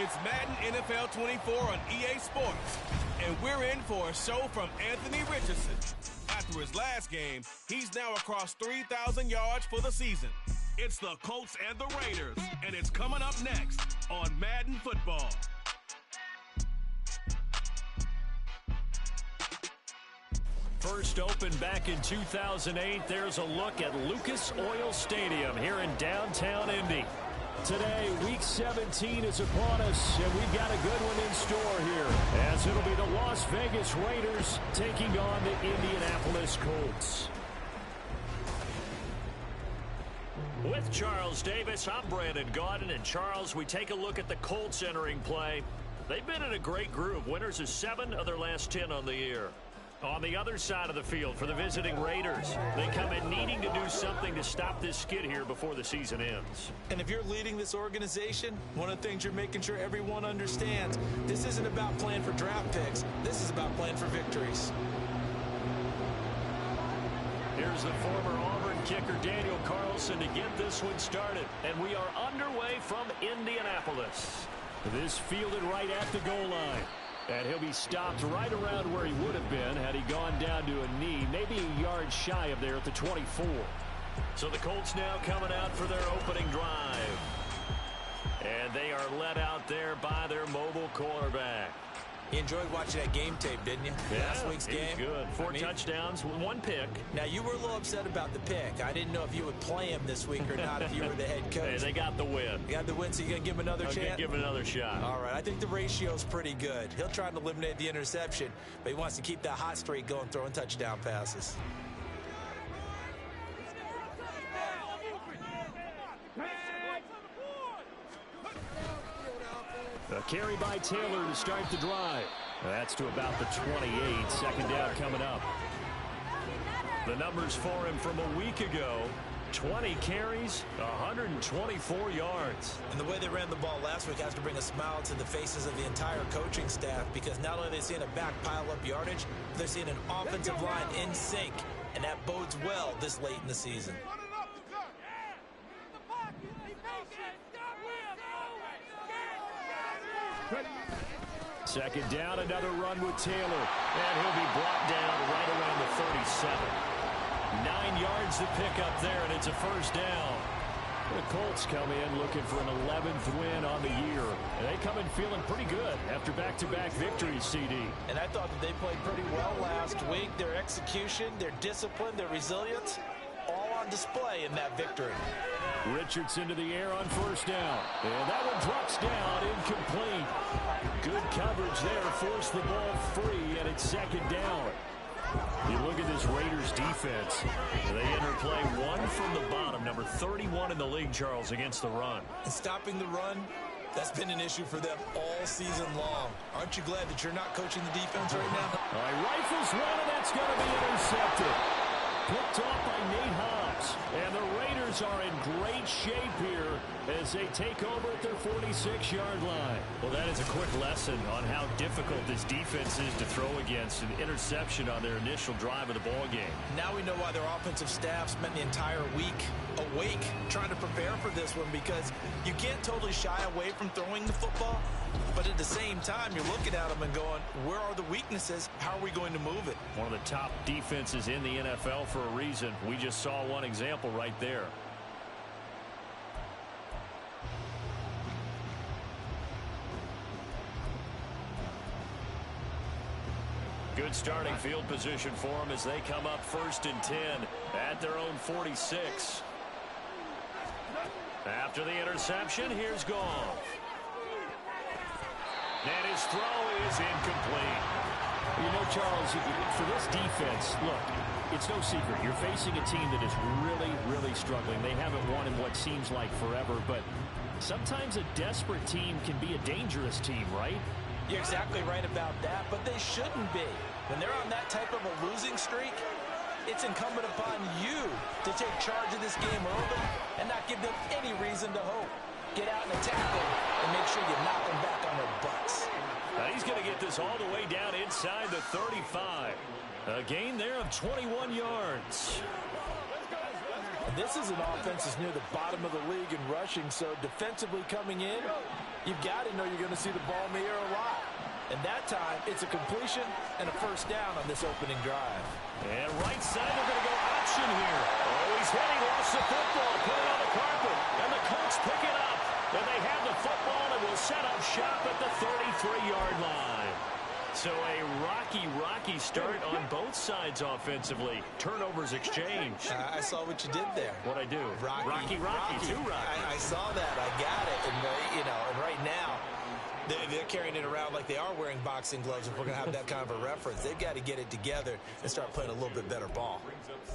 It's Madden NFL 24 on EA Sports, and we're in for a show from Anthony Richardson. After his last game, he's now across 3,000 yards for the season. It's the Colts and the Raiders, and it's coming up next on Madden Football. First opened back in 2008, there's a look at Lucas Oil Stadium here in downtown Indy. Today, Week 17 is upon us, and we've got a good one in store here, as it'll be the Las Vegas Raiders taking on the Indianapolis Colts. With Charles Davis, I'm Brandon Gaudin, and Charles, we take a look at the Colts entering play. They've been in a great group, winners of 7 of their last 10 on the year. On the other side of the field for the visiting Raiders, they come in needing to do something to stop this skid here before the season ends. And if you're leading this organization, one of the things you're making sure everyone understands, this isn't about playing for draft picks. This is about playing for victories. Here's the former Auburn kicker Daniel Carlson to get this one started. And we are underway from Indianapolis. This fielded right at the goal line. And he'll be stopped right around where he would have been had he gone down to a knee, maybe a yard shy of there at the 24. So the Colts now coming out for their opening drive. And they are led out there by their mobile quarterback. You enjoyed watching that game tape, didn't you? Yeah, Last week's game. Good. 4 touchdowns, 1 pick. Now, you were a little upset about the pick. I didn't know if you would play him this week or not if you were the head coach. Hey, they got the win. You got the win, so you're going to give him another chance? Give him another shot. All right, I think the ratio's pretty good. He'll try to eliminate the interception, but he wants to keep that hot streak going, throwing touchdown passes. A carry by Taylor to start the drive. That's to about the 28. Second down coming up. The numbers for him from a week ago: 20 carries, 124 yards. And the way they ran the ball last week has to bring a smile to the faces of the entire coaching staff, because not only are they seeing a back pile up yardage, they're seeing an offensive line in sync, and that bodes well this late in the season. Second down, another run with Taylor. And he'll be brought down right around the 37. 9 yards to pick up there, and it's a first down. The Colts come in looking for an 11th win on the year. And they come in feeling pretty good after back-to-back victories, CD. And I thought that they played pretty well last week. Their execution, their discipline, their resilience, all on display in that victory. Richardson to the air on first down. And that one drops down, incomplete. Good coverage there, forced the ball free, and it's second down. You look at this Raiders defense. They enter play 1 from the bottom, number 31 in the league, Charles, against the run. And stopping the run, that's been an issue for them all season long. Aren't you glad that you're not coaching the defense right now? All right, rifles one, and that's going to be intercepted. Picked off by Nate Hobbs. And the Raiders are in great shape here as they take over at their 46-yard line. Well, that is a quick lesson on how difficult this defense is to throw against. An interception on their initial drive of the ball game. Now we know why their offensive staff spent the entire week awake trying to prepare for this one, because you can't totally shy away from throwing the football, but at the same time, you're looking at them and going, where are the weaknesses? How are we going to move it? One of the top defenses in the NFL for a reason. We just saw one example right there. Good starting field position for them as they come up 1st and 10 at their own 46. After the interception, here's Goff. And his throw is incomplete. You know, Charles, for this defense, look, it's no secret. You're facing a team that is really, really struggling. They haven't won in what seems like forever, but sometimes a desperate team can be a dangerous team, right? You're exactly right about that, but they shouldn't be. When they're on that type of a losing streak, it's incumbent upon you to take charge of this game early and not give them any reason to hope. Get out and attack them and make sure you knock them back on their butts. He's going to get this all the way down inside the 35. A gain there of 21 yards. This is an offense that's near the bottom of the league in rushing, so defensively coming in, You've got to know you're going to see the ball in the air a lot. And that time, it's a completion and a first down on this opening drive. And right side, they're going to go option here. Oh, he's hit. He lost the football. Put it on the carpet. And the Colts pick it up. And they have the football and will set up shop at the 33-yard line. So a rocky start on both sides offensively. Turnovers exchanged. I saw what you did there. What'd I do? Rocky. Too rocky. I saw that. I got it. And, and right now, they're carrying it around like they are wearing boxing gloves. If we're going to have that kind of a reference, they've got to get it together and start playing a little bit better ball.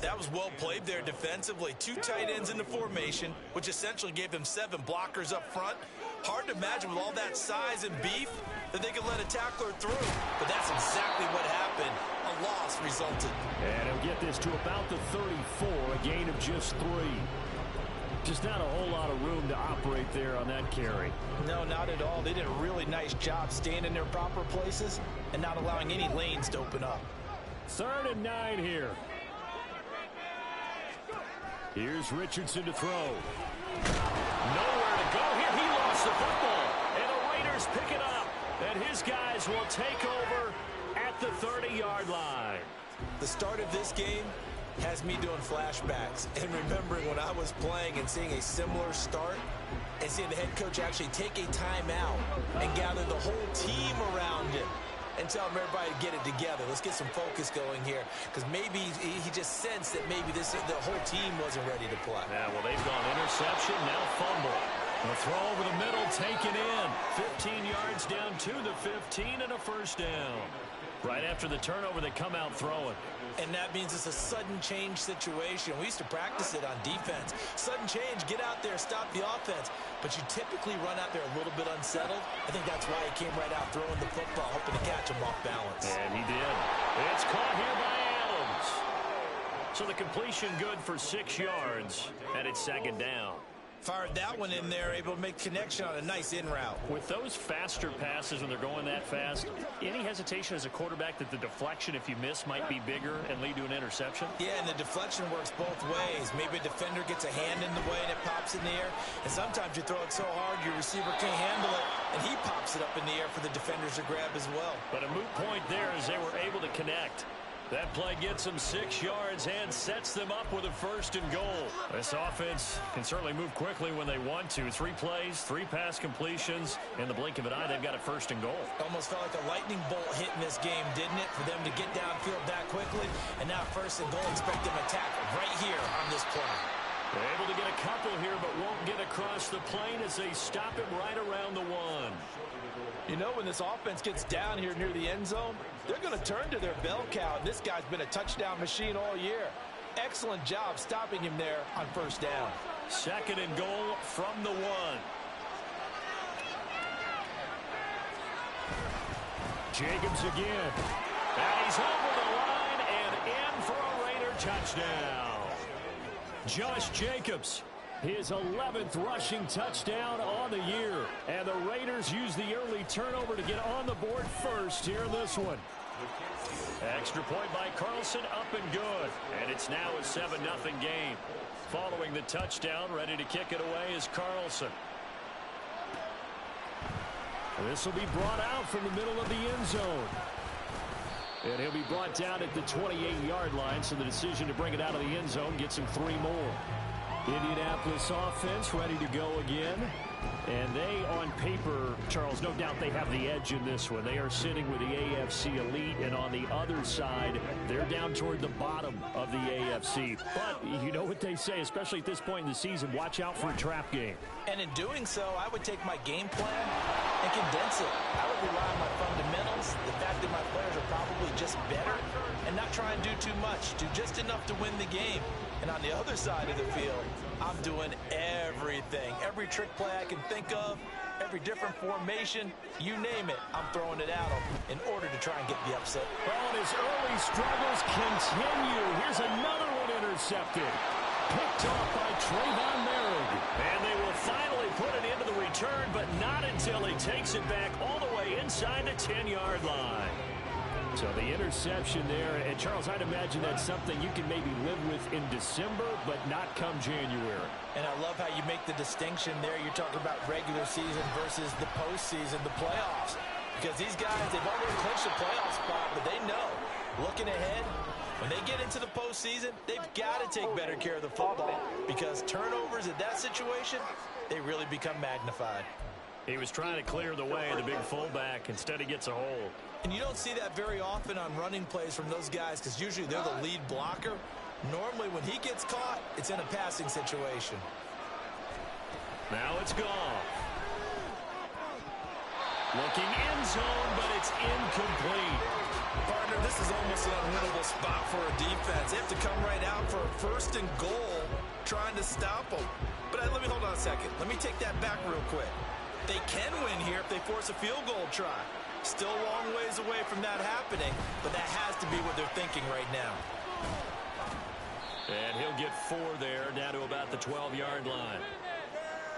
That was well played there defensively. 2 tight ends in the formation, which essentially gave them 7 blockers up front. Hard to imagine with all that size and beef that they could let a tackler through. But that's exactly what happened. A loss resulted. And he'll get this to about the 34, a gain of just 3. Just not a whole lot of room to operate there on that carry. No, not at all. They did a really nice job staying in their proper places and not allowing any lanes to open up. 3rd and 9 here. Here's Richardson to throw. Nowhere to go here. He lost the football. And the Raiders pick it up. And his guys will take over at the 30-yard line. The start of this game has me doing flashbacks and remembering when I was playing and seeing a similar start and seeing the head coach actually take a timeout and gather the whole team around him and tell everybody to get it together. Let's get some focus going here, because maybe he just sensed that maybe the whole team wasn't ready to play. Yeah, well, they've gone interception, now fumble. The throw over the middle, taken in. 15 yards down to the 15 and a first down. Right after the turnover, they come out throwing. And that means it's a sudden change situation. We used to practice it on defense. Sudden change, get out there, stop the offense. But you typically run out there a little bit unsettled. I think that's why he came right out throwing the football, hoping to catch him off balance. And he did. It's caught here by Adams. So the completion good for 6 yards, and it's 2nd down. Fired that one in there, able to make connection on a nice in route. With those faster passes when they're going that fast, any hesitation as a quarterback that the deflection, if you miss, might be bigger and lead to an interception? Yeah, and the deflection works both ways. Maybe a defender gets a hand in the way and it pops in the air. And sometimes you throw it so hard your receiver can't handle it, and he pops it up in the air for the defenders to grab as well. But a moot point there as they were able to connect. That play gets them 6 yards and sets them up with a 1st and goal. This offense can certainly move quickly when they want to. 3 plays, 3 pass completions. In the blink of an eye, they've got a 1st and goal. Almost felt like a lightning bolt hit in this game, didn't it? For them to get downfield that quickly. And now 1st and goal, expect them to attack right here on this play. They're able to get a couple here, but won't get across the plane as they stop him right around the 1. You know, when this offense gets down here near the end zone, they're going to turn to their bell cow. This guy's been a touchdown machine all year. Excellent job stopping him there on 1st down. 2nd and goal from the 1. Jacobs again. And he's over the line and in for a Raider touchdown. Josh Jacobs, his 11th rushing touchdown on the year. And the Raiders use the early turnover to get on the board first here in this one. Extra point by Carlson, up and good. And it's now a 7-0 game. Following the touchdown, ready to kick it away is Carlson. This will be brought out from the middle of the end zone. And he'll be brought down at the 28-yard line, so the decision to bring it out of the end zone gets him 3 more. Indianapolis offense ready to go again. And they, on paper, Charles, no doubt they have the edge in this one. They are sitting with the AFC elite, and on the other side, they're down toward the bottom of the AFC. But you know what they say, especially at this point in the season, watch out for a trap game. And in doing so, I would take my game plan and condense it. I would rely on my fundamentals, the fact that my players are probably just better, and not try and do too much, do just enough to win the game. And on the other side of the field, I'm doing everything. Every trick play I can think of, every different formation, you name it, I'm throwing it at them in order to try and get the upset. Well, and his early struggles continue. Here's another one intercepted. Picked off by Trayvon Merrick. And they will finally put it into the return, but not until he takes it back all the way inside the 10-yard line. So the interception there, and Charles, I'd imagine that's something you can maybe live with in December, but not come January. And I love how you make the distinction there. You're talking about regular season versus the postseason, the playoffs. Because these guys, they've already clinched a playoff spot, but they know, looking ahead, when they get into the postseason, they've got to take better care of the football. Because turnovers in that situation, they really become magnified. He was trying to clear the way of the big fullback. Instead, he gets a hold. And you don't see that very often on running plays from those guys because usually they're the lead blocker. Normally, when he gets caught, it's in a passing situation. Now it's gone. Looking end zone, but it's incomplete. Partner, this is almost an unwinnable spot for a defense. They have to come right out for a 1st and goal trying to stop them. But let me hold on a second. Let me take that back real quick. They can win here if they force a field goal try. Still a long ways away from that happening, but that has to be what they're thinking right now. And he'll get 4 there, down to about the 12-yard line.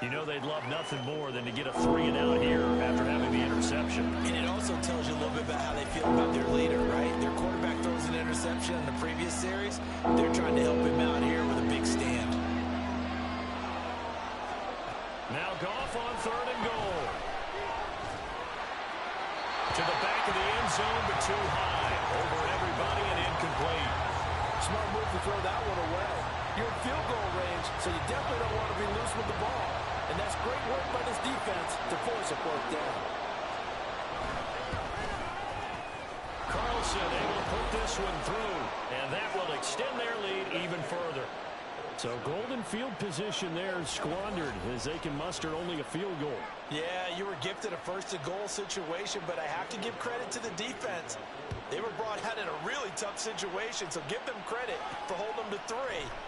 You know they'd love nothing more than to get a 3-and-out here after having the interception. And it also tells you a little bit about how they feel about their leader, right? Their quarterback throws an interception in the previous series. They're trying to help him out here with a big stand. Now Goff on 3rd and goal. To the back of the end zone, but too high. Over everybody and incomplete. Smart move to throw that one away. You're in field goal range, so you definitely don't want to be loose with the ball. And that's great work by this defense to force a 4th down. Carlson able to put this one through, and that will extend their lead even further. So golden field position there squandered as they can muster only a field goal. Yeah, you were gifted a 1st and goal situation, but I have to give credit to the defense. They were brought out in a really tough situation, so give them credit for holding them to 3.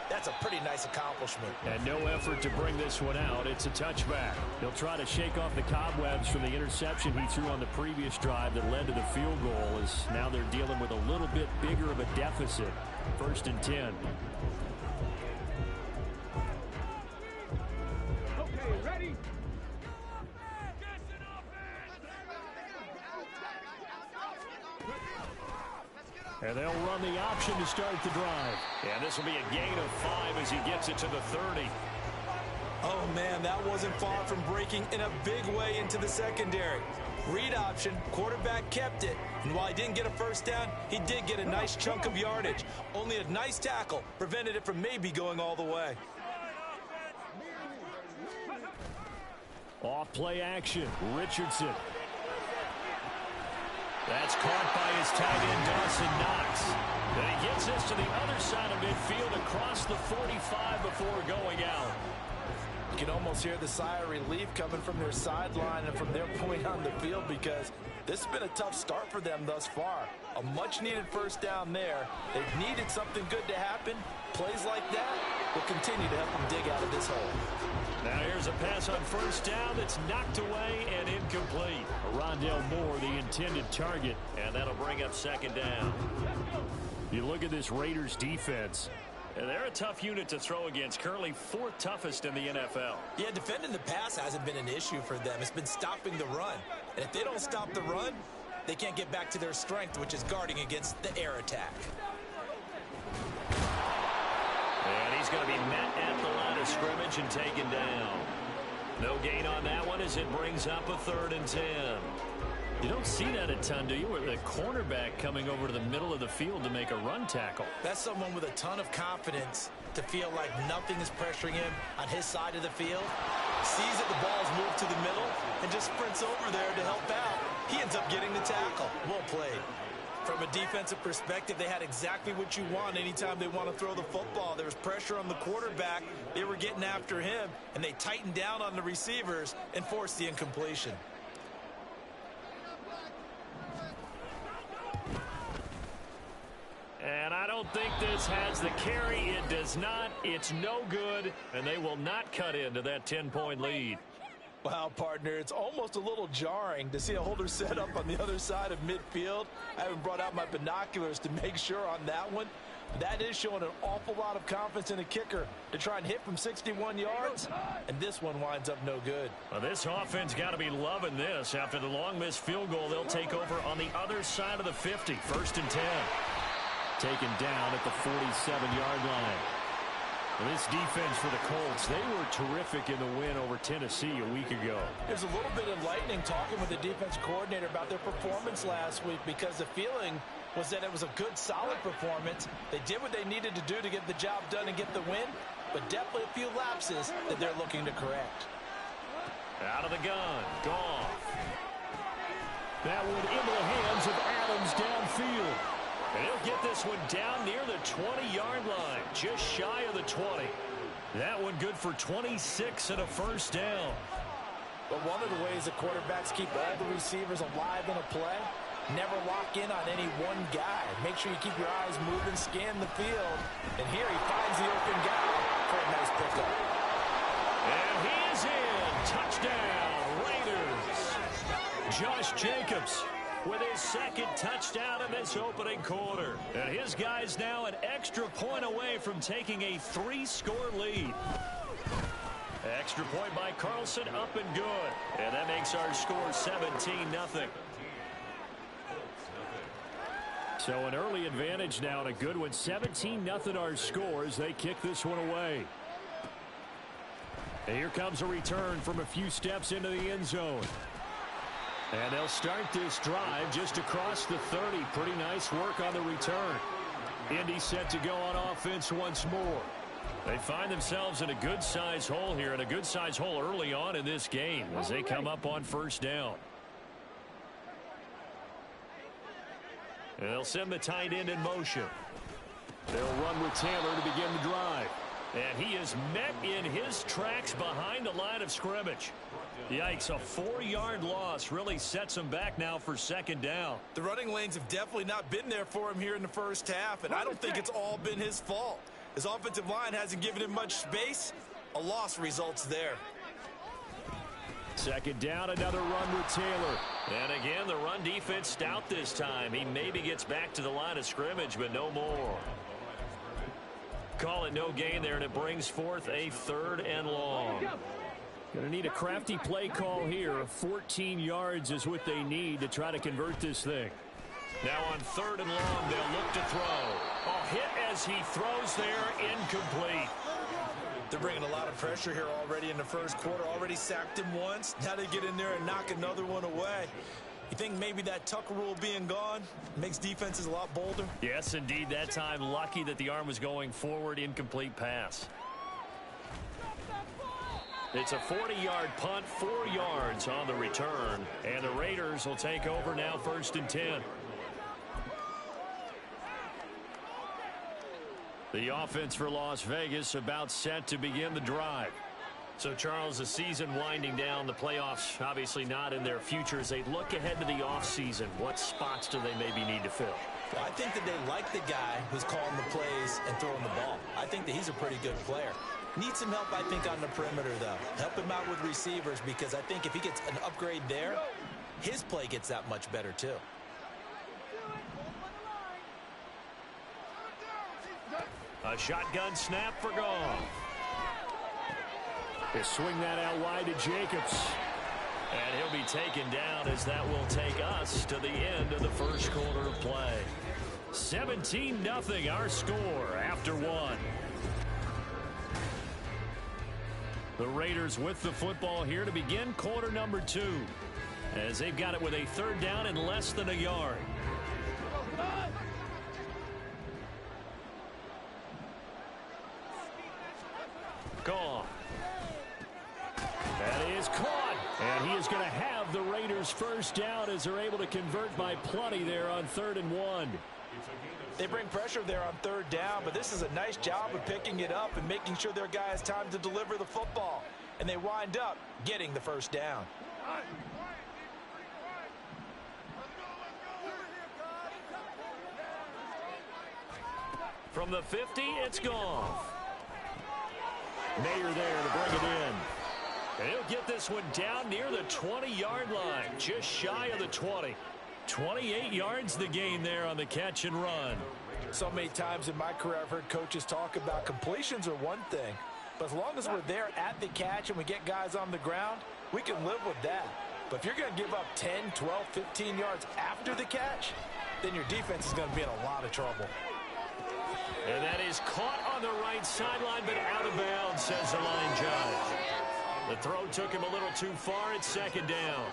That's a pretty nice accomplishment. And no effort to bring this one out. It's a touchback. They'll try to shake off the cobwebs from the interception he threw on the previous drive that led to the field goal, as now they're dealing with a little bit bigger of a deficit. 1st and 10. And they'll run the option to start the drive. And this will be a gain of 5 as he gets it to the 30. Oh, man, that wasn't far from breaking in a big way into the secondary. Read option, quarterback kept it. And while he didn't get a 1st down, he did get a nice chunk of yardage. Only a nice tackle prevented it from maybe going all the way. Off play action, Richardson. That's caught by his tight end, Dawson Knox. And he gets this to the other side of midfield across the 45 before going out. You can almost hear the sigh of relief coming from their sideline and from their point on the field because this has been a tough start for them thus far. A much-needed 1st down there. They've needed something good to happen. Plays like that will continue to help them dig out of this hole. Now here's a pass on 1st down that's knocked away and incomplete. Rondell Moore, the intended target, and that'll bring up 2nd down. You look at this Raiders defense, and they're a tough unit to throw against, currently 4th toughest in the NFL. Yeah, defending the pass hasn't been an issue for them. It's been stopping the run. And if they don't stop the run, they can't get back to their strength, which is guarding against the air attack. And he's going to be met at the line of scrimmage and taken down. No gain on that one as it brings up a 3rd and 10. You don't see that a ton, do you? Where the cornerback coming over to the middle of the field to make a run tackle. That's someone with a ton of confidence to feel like nothing is pressuring him on his side of the field. Sees that the ball's moved to the middle and just sprints over there to help out. He ends up getting the tackle. Well played. From a defensive perspective, they had exactly what you want anytime they want to throw the football. There was pressure on the quarterback. They were getting after him, and they tightened down on the receivers and forced the incompletion. And I don't think this has the carry. It does not. It's no good, and they will not cut into that 10-point lead. Wow, partner, it's almost a little jarring to see a holder set up on the other side of midfield. I haven't brought out my binoculars to make sure on that one. That is showing an awful lot of confidence in a kicker to try and hit from 61 yards, and this one winds up no good. Well, this offense got to be loving this. After the long missed field goal, they'll take over on the other side of the 50, 1st and 10. Taken down at the 47-yard line. This defense for the Colts, they were terrific in the win over Tennessee a week ago. There's a little bit of lightning talking with the defense coordinator about their performance last week because the feeling was that it was a good, solid performance. They did what they needed to do to get the job done and get the win, but definitely a few lapses that they're looking to correct. Out of the gun, Goff. That one into the hands of Adams downfield. And he'll get this one down near the 20-yard line, just shy of the 20. That one good for 26 and a 1st down. But one of the ways the quarterbacks keep all the receivers alive in a play, never lock in on any one guy. Make sure you keep your eyes moving, scan the field. And here he finds the open guy for a nice pickup. And he is in. Touchdown, Raiders. Josh Jacobs with his 2nd touchdown in this opening quarter. And his guy's now an extra point away from taking a 3-score lead. Extra point by Carlson, up and good. And that makes our score 17-0. So an early advantage now and a good one. 17-0 our score as they kick this one away. And here comes a return from a few steps into the end zone. And they'll start this drive just across the 30. Pretty nice work on the return. Indy set to go on offense once more. They find themselves in a good-sized hole here, and a good-sized hole early on in this game as they come up on 1st down. And they'll send the tight end in motion. They'll run with Taylor to begin the drive. And he is met in his tracks behind the line of scrimmage. Yikes, a 4-yard loss really sets him back now for 2nd down. The running lanes have definitely not been there for him here in the first half, and I don't think it's all been his fault. His offensive line hasn't given him much space. A loss results there. 2nd down, another run with Taylor. And again, the run defense stout this time. He maybe gets back to the line of scrimmage, but no more. Call it no gain there, and it brings forth a 3rd and long. Going to need a crafty play call here. 14 yards is what they need to try to convert this thing. Now on 3rd and long, they'll look to throw. A hit as he throws there, incomplete. They're bringing a lot of pressure here already in the first quarter. Already sacked him once. Now they get in there and knock another one away. You think maybe that Tucker rule being gone makes defenses a lot bolder? Yes, indeed. That time, lucky that the arm was going forward. Incomplete pass. It's a 40-yard punt, 4 yards on the return. And the Raiders will take over now, 1st and 10. The offense for Las Vegas about set to begin the drive. So, Charles, the season winding down, the playoffs obviously not in their future. As they look ahead to the offseason, what spots do they maybe need to fill? Well, I think that they like the guy who's calling the plays and throwing the ball. I think that he's a pretty good player. Needs some help, I think, on the perimeter, though. Help him out with receivers, because I think if he gets an upgrade there, his play gets that much better, too. A shotgun snap for Goff. They swing that out wide to Jacobs. And he'll be taken down as that will take us to the end of the first quarter of play. 17-0 our score after 1. The Raiders with the football here to begin quarter number 2. As they've got it with a 3rd down and less than a yard. Goff. That is caught. And he is going to have the Raiders' 1st down as they're able to convert by plenty there on 3rd and 1. They bring pressure there on 3rd down, but this is a nice job of picking it up and making sure their guy has time to deliver the football. And they wind up getting the 1st down. From the 50, it's Goff. Mayer there to bring it in. And he'll get this one down near the 20-yard line, just shy of the 20. 28 yards the gain there on the catch and run. So many times in my career, I've heard coaches talk about completions are one thing, but as long as we're there at the catch and we get guys on the ground, we can live with that. But if you're going to give up 10, 12, 15 yards after the catch, then your defense is going to be in a lot of trouble. And that is caught on the right sideline, but out of bounds, says the line judge. The throw took him a little too far. It's second down.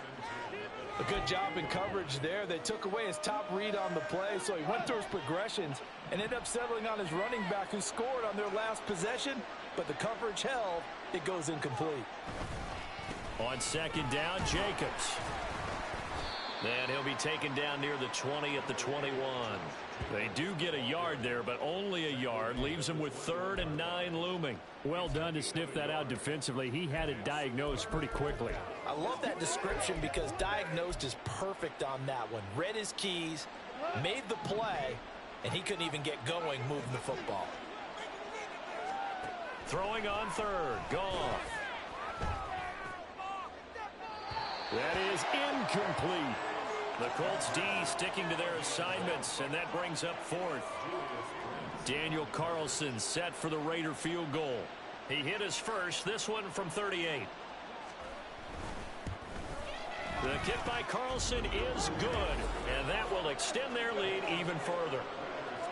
A good job in coverage there. They took away his top read on the play, so he went through his progressions and ended up settling on his running back who scored on their last possession, but the coverage held. It goes incomplete. On second down, Jacobs. Then he'll be taken down near the 20 at the 21. They do get a yard there, but only a yard. Leaves them with 3rd and 9 looming. Well done to sniff that out defensively. He had it diagnosed pretty quickly. I love that description because diagnosed is perfect on that one. Read his keys, made the play, and he couldn't even get going moving the football. Throwing on 3rd. Goff. That is incomplete. The Colts D sticking to their assignments, and that brings up 4th. Daniel Carlson set for the Raider field goal. He hit his first, this one from 38. The kick by Carlson is good, and that will extend their lead even further.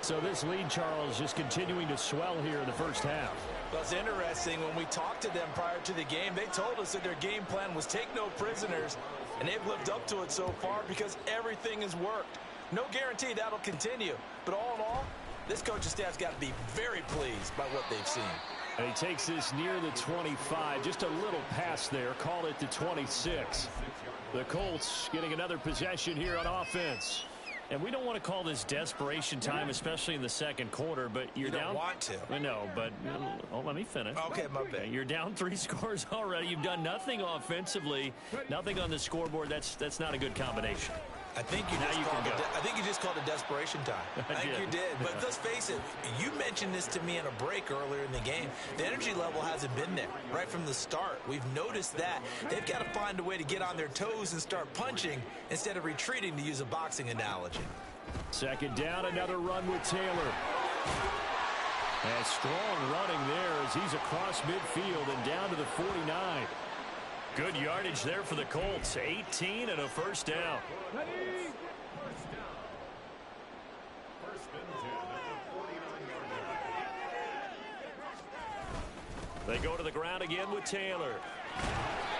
So this lead, Charles, just continuing to swell here in the first half. Well, it's interesting. When we talked to them prior to the game, they told us that their game plan was take no prisoners, and they've lived up to it so far because everything has worked. No guarantee that'll continue, but all in all, this coaching staff's got to be very pleased by what they've seen. And he takes this near the 25, just a little pass there, call it the 26. The Colts getting another possession here on offense. And we don't want to call this desperation time, especially in the second quarter, but you're down. You don't want to. I know, but let me finish. Okay, my bad. You're down 3 scores already. You've done nothing offensively, nothing on the scoreboard. That's not a good combination. I think you just called it desperation time. I think you did. But let's face it, you mentioned this to me in a break earlier in the game. The energy level hasn't been there right from the start. We've noticed that. They've got to find a way to get on their toes and start punching instead of retreating, to use a boxing analogy. Second down, another run with Taylor. And strong running there as he's across midfield and down to the 49. Good yardage there for the Colts. 18 and a first down. They go to the ground again with Taylor.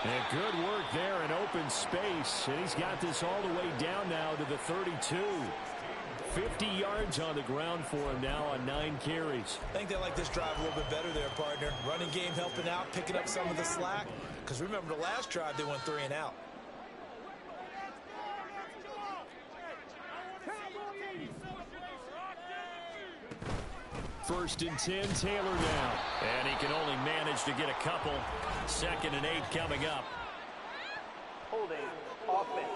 And good work there in open space. And he's got this all the way down now to the 32. 50 yards on the ground for him now on 9 carries. I think they like this drive a little bit better there, partner. Running game helping out, picking up some of the slack. Because remember, the last drive, they went 3 and out. First and 10, Taylor down. And he can only manage to get a couple. 2nd and 8 coming up. Holding offense.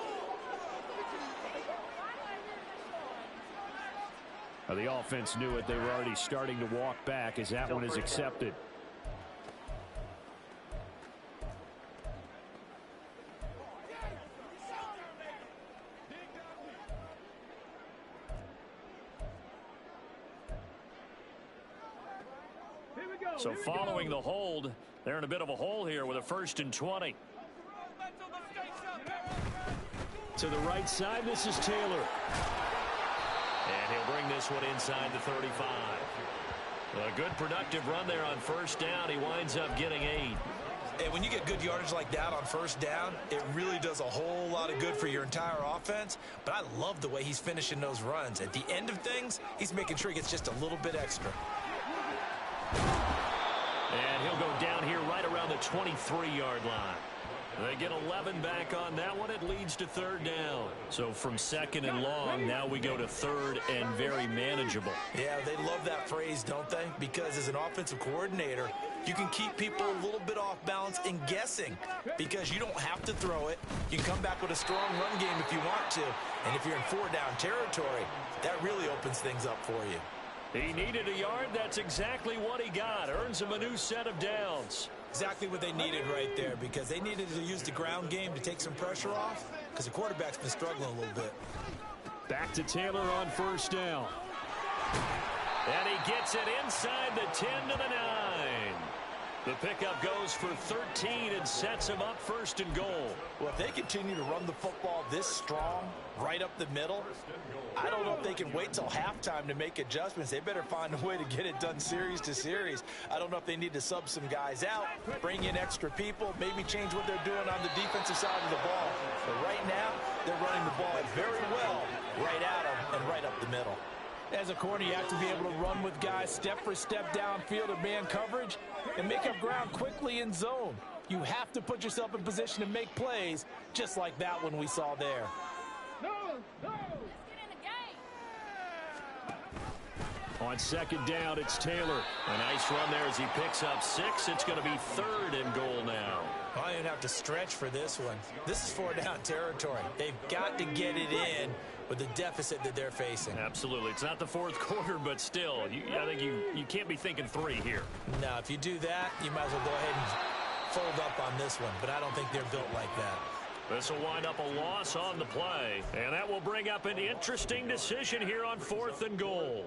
The offense knew it. They were already starting to walk back as that one is accepted. So following the hold, they're in a bit of a hole here with a 1st and 20. To the right side, this is Taylor. And he'll bring this one inside the 35. A good productive run there on 1st down. He winds up getting 8. And when you get good yardage like that on 1st down, it really does a whole lot of good for your entire offense. But I love the way he's finishing those runs. At the end of things, he's making sure he gets just a little bit extra. And he'll go down here right around the 23-yard line. They get 11 back on that one. It leads to 3rd down. So from 2nd and long, now we go to 3rd and very manageable. Yeah, they love that phrase, don't they? Because as an offensive coordinator, you can keep people a little bit off balance and guessing because you don't have to throw it. You can come back with a strong run game if you want to. And if you're in 4-down territory, that really opens things up for you. He needed a yard. That's exactly what he got. Earns him a new set of downs. Exactly what they needed right there because they needed to use the ground game to take some pressure off because the quarterback's been struggling a little bit. Back to Taylor on 1st down. And he gets it inside the 10 to the 9. The pickup goes for 13 and sets him up first and goal. Well, if they continue to run the football this strong, right up the middle, I don't know if they can wait till halftime to make adjustments. They better find a way to get it done series to series. I don't know if they need to sub some guys out, bring in extra people, maybe change what they're doing on the defensive side of the ball. But right now, they're running the ball very well right at them and right up the middle. As a corner, you have to be able to run with guys step for step downfield in man coverage and make up ground quickly in zone. You have to put yourself in position to make plays just like that one we saw there. On second down, it's Taylor. A nice run there as he picks up 6. It's going to be 3rd and goal now. I didn't have to stretch for this one. This is 4-down territory. They've got to get it in with the deficit that they're facing. Absolutely. It's not the 4th quarter, but still, I think you can't be thinking 3 here. No, if you do that, you might as well go ahead and fold up on this one, but I don't think they're built like that. This will wind up a loss on the play, and that will bring up an interesting decision here on 4th and goal.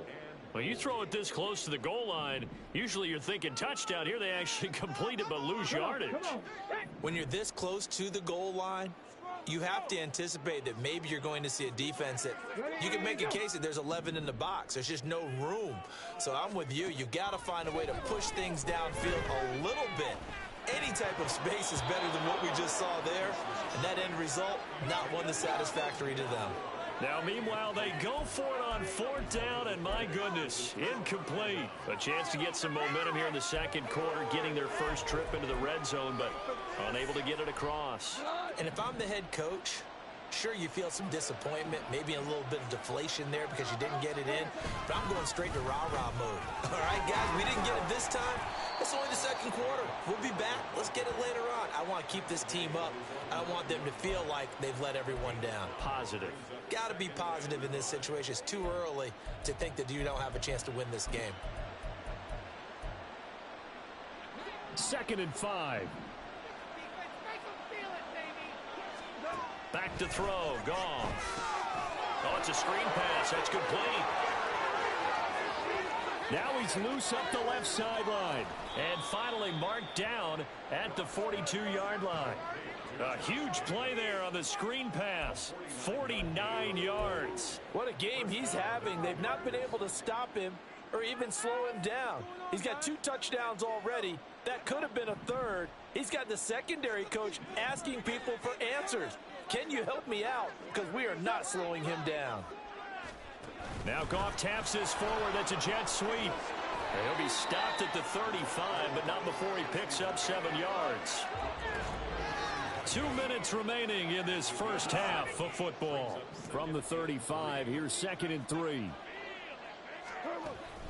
When you throw it this close to the goal line, usually you're thinking touchdown. Here they actually complete it but lose yardage. When you're this close to the goal line, you have to anticipate that maybe you're going to see a defense that you can make a case that there's 11 in the box. There's just no room. So I'm with you. You've got to find a way to push things downfield a little bit. Any type of space is better than what we just saw there. And that end result, not one that's satisfactory to them. Now, meanwhile, they go for it on 4th down, and my goodness, incomplete. A chance to get some momentum here in the 2nd quarter, getting their first trip into the red zone, but unable to get it across. And if I'm the head coach, sure, you feel some disappointment, maybe a little bit of deflation there because you didn't get it in, but I'm going straight to rah-rah mode. All right, guys, we didn't get it this time. It's only the 2nd quarter. We'll be back. Let's get it later on. I want to keep this team up. I don't want them to feel like they've let everyone down. Positive. Got to be positive in this situation. It's too early to think that you don't have a chance to win this game. 2nd and 5. Back to throw. Goff. Oh, it's a screen pass. That's complete. Now he's loose up the left sideline. And finally marked down at the 42-yard line. A huge play there on the screen pass. 49 yards. What a game he's having. They've not been able to stop him or even slow him down. He's got 2 touchdowns already. That could have been a 3rd. He's got the secondary coach asking people for answers. Can you help me out? Because we are not slowing him down. Now Goff taps this forward. That's a jet sweep. And he'll be stopped at the 35, but not before he picks up 7 yards. 2 minutes remaining in this first half of football. From the 35, here's 2nd and 3.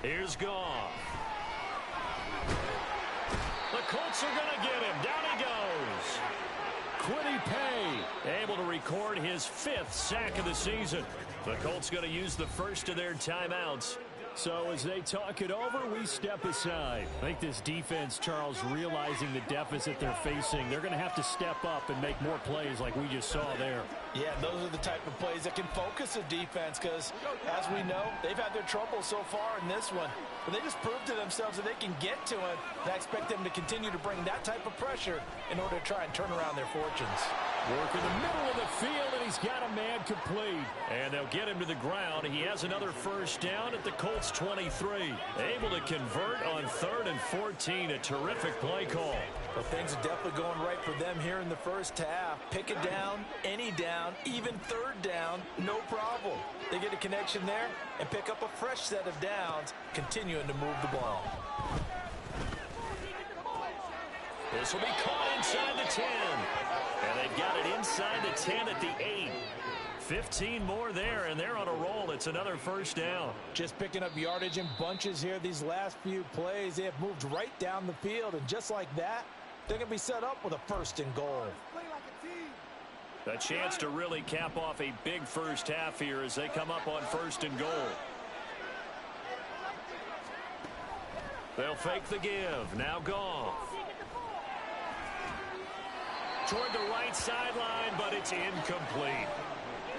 Here's Goff. The Colts are going to get him. Down he goes. Quiddy Pay able to record his 5th sack of the season. The Colts going to use the first of their timeouts. So as they talk it over, we step aside. I think this defense, Charles, realizing the deficit they're facing, they're going to have to step up and make more plays like we just saw there. Yeah, those are the type of plays that can focus a defense because, as we know, they've had their trouble so far in this one. But they just proved to themselves that they can get to it. And I expect them to continue to bring that type of pressure in order to try and turn around their fortunes. Work in the middle of the field, and he's got a man complete. And they'll get him to the ground. He has another first down at the Colts 23. Able to convert on 3rd and 14. A terrific play call. Well, things are definitely going right for them here in the first half. Pick a down, any down, even 3rd down, no problem. They get a connection there and pick up a fresh set of downs, continuing to move the ball. This will be caught inside the 10. And they've got it inside the 10 at the 8. 15 more there, and they're on a roll. It's another first down. Just picking up yardage in bunches here these last few plays. They have moved right down the field, and just like that, they're going to be set up with a 1st and goal. A chance to really cap off a big first half here as they come up on 1st and goal. They'll fake the give. Now Goff. Toward the right sideline, but it's incomplete.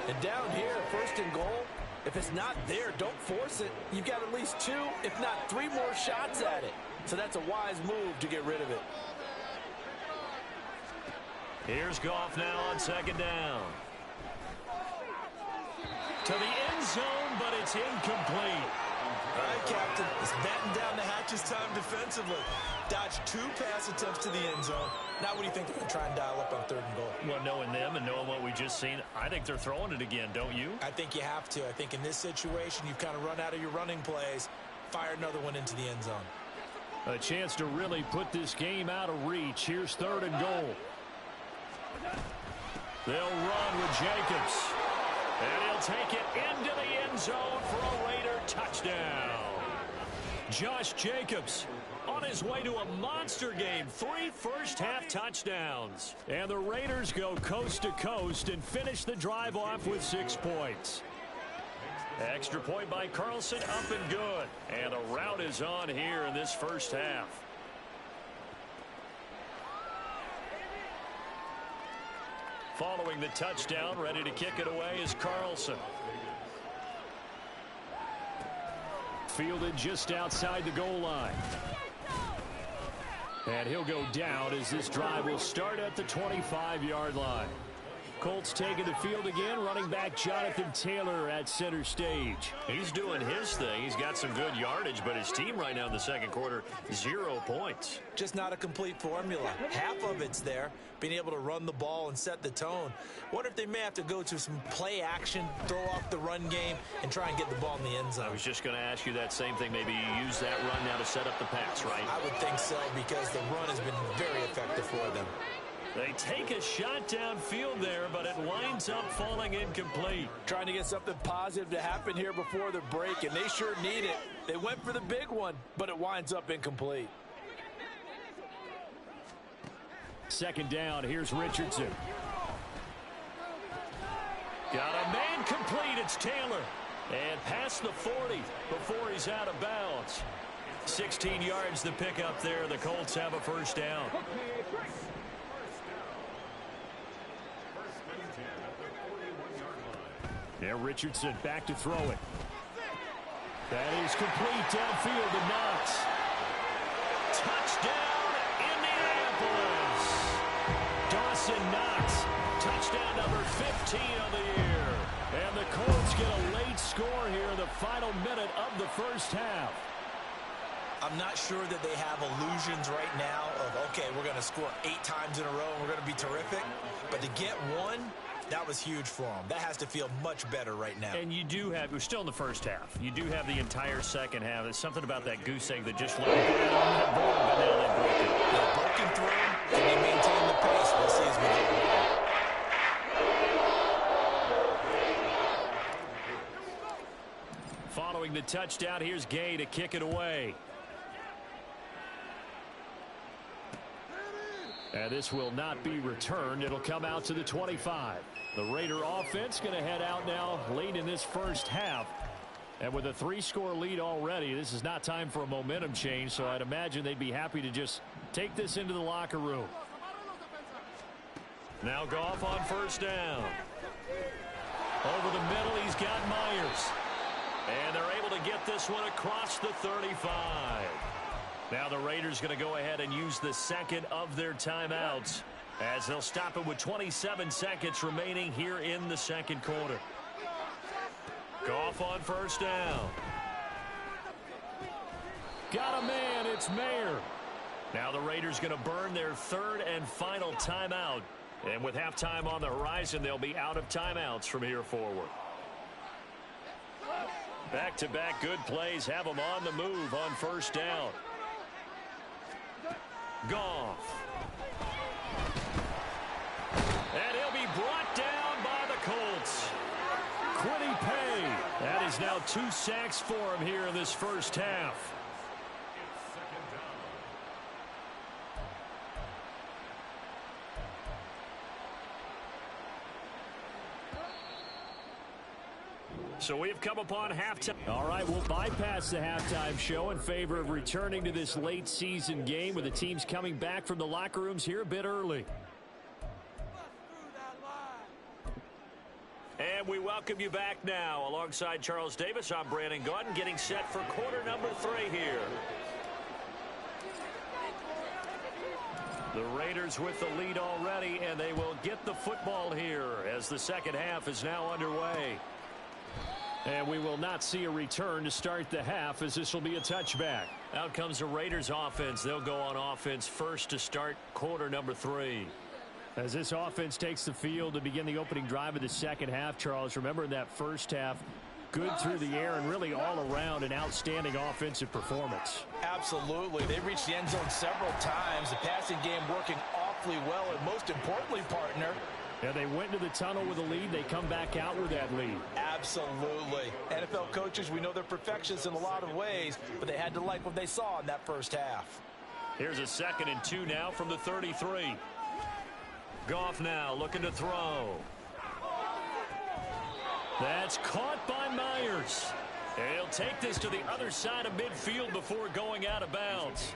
And down here, 1st and goal, If it's not there, don't force it. You've got at least 2, if not 3 more shots at it. So that's a wise move to get rid of it. Here's Goff now on second down. To the end zone, but it's incomplete. All right, Captain. It's batten down the hatches time defensively. Dodged 2 pass attempts to the end zone. Now what do you think they're going to try and dial up on 3rd and goal? Well, knowing them and knowing what we just seen, I think they're throwing it again, don't you? I think you have to. I think in this situation, you've kind of run out of your running plays. Fire another one into the end zone. A chance to really put this game out of reach. Here's 3rd and goal. They'll run with Jacobs. And he'll take it into the end zone for a Raider touchdown. Josh Jacobs on his way to a monster game. 3 first-half touchdowns. And the Raiders go coast to coast and finish the drive off with 6 points. Extra point by Carlson, up and good. And the rout is on here in this first half. Following the touchdown, ready to kick it away is Carlson. Fielded just outside the goal line. And he'll go down as this drive will start at the 25-yard line. Colts taking the field again, running back Jonathan Taylor at center stage. He's doing his thing. He's got some good yardage, but his team right now in the second quarter, 0 points. Just not a complete formula. Half of it's there, being able to run the ball and set the tone. What if they may have to go to some play action, throw off the run game, and try and get the ball in the end zone? I was just going to ask you that same thing. Maybe you use that run now to set up the pass, right? I would think so, because the run has been very effective for them. They take a shot downfield there, but it winds up falling incomplete. Trying to get something positive to happen here before the break, and they sure need it. They went for the big one, but it winds up incomplete. Second down, here's Richardson. Got a man complete, it's Taylor. And past the 40 before he's out of bounds. 16 yards to pick up there. The Colts have a first down. Now Richardson back to throw it. That is complete downfield to Knox. Touchdown, Indianapolis. Dawson Knox, touchdown number 15 of the year. And the Colts get a late score here in the final minute of the first half. I'm not sure that they have illusions right now of, okay, we're going to score 8 times in a row and we're going to be terrific. But to get one, that was huge for them. That has to feel much better right now. And you do have, we're still in the first half. You do have the entire second half. There's something about that goose egg that just looked good on that board, but now they broke it. They're broken through. Can they maintain the pace? We'll see as we go along. Following the touchdown, here's Gay to kick it away. And this will not be returned. It'll come out to the 25. The Raider offense going to head out now late in this first half. And with a 3-score lead already, this is not time for a momentum change, so I'd imagine they'd be happy to just take this into the locker room. Now Goff on first down. Over the middle, he's got Myers. And they're able to get this one across the 35. Now the Raiders going to go ahead and use the second of their timeouts as they'll stop it with 27 seconds remaining here in the second quarter. Goff on first down. Got a man, it's Mayer. Now the Raiders going to burn their third and final timeout. And with halftime on the horizon, they'll be out of timeouts from here forward. Back-to-back good plays have them on the move on first down. Goff. And he'll be brought down by the Colts. Quiddy Pay. That is now 2 sacks for him here in this first half. So we've come upon halftime. All right, we'll bypass the halftime show in favor of returning to this late season game with the teams coming back from the locker rooms here a bit early. And And we welcome you back now. Alongside Charles Davis, I'm Brandon Gaudin, getting set for quarter number 3 here. The Raiders with the lead already, and they will get the football here as the second half is now underway. And we will not see a return to start the half, as this will be a touchback. Out comes the Raiders offense. They'll go on offense first to start quarter number 3. As this offense takes the field to begin the opening drive of the second half, Charles, remember in that first half, good through the air and really all around an outstanding offensive performance. Absolutely. They reached the end zone several times. The passing game working awfully well, and most importantly, partner, yeah, they went into the tunnel with a lead. They come back out with that lead. Absolutely. NFL coaches, we know they're perfectionists in a lot of ways, but they had to like what they saw in that first half. Here's a 2nd and 2 now from the 33. Goff now looking to throw. That's caught by Myers. And he'll take this to the other side of midfield before going out of bounds.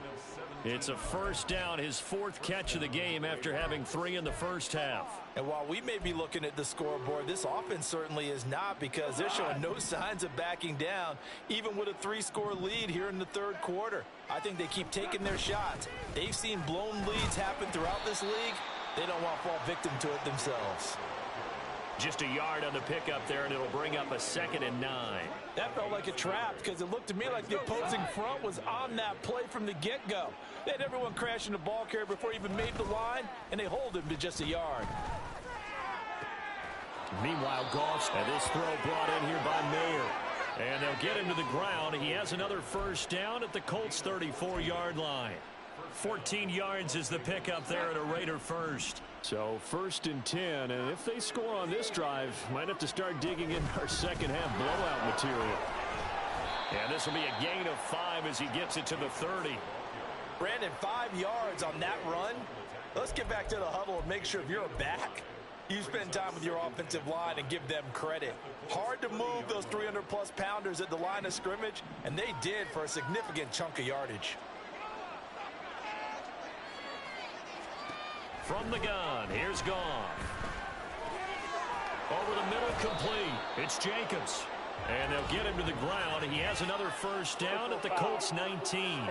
It's a first down, his 4th catch of the game after having 3 in the first half. And while we may be looking at the scoreboard, this offense certainly is not, because they're showing no signs of backing down, even with a 3-score lead here in the third quarter. I think they keep taking their shots. They've seen blown leads happen throughout this league. They don't want to fall victim to it themselves. Just a yard on the pickup there, and it'll bring up a 2nd and 9. That felt like a trap, because it looked to me like the opposing front was on that play from the get-go. They had everyone crashing the ball carrier before he even made the line, and they hold him to just a yard. Meanwhile, Goff, and this throw brought in here by Mayer. And they'll get him to the ground. He has another first down at the Colts' 34-yard line. 14 yards is the pickup there at a Raider first. So 1st and 10, and if they score on this drive, might have to start digging in our second half blowout material. And this will be a gain of 5 as he gets it to the 30. Brandon, 5 yards on that run. Let's get back to the huddle and make sure if you're a back, you spend time with your offensive line and give them credit. Hard to move those 300-plus pounders at the line of scrimmage, and they did for a significant chunk of yardage. From the gun, here's Goff. Over the middle, complete. It's Jacobs. And they'll get him to the ground. He has another first down at the Colts' 19.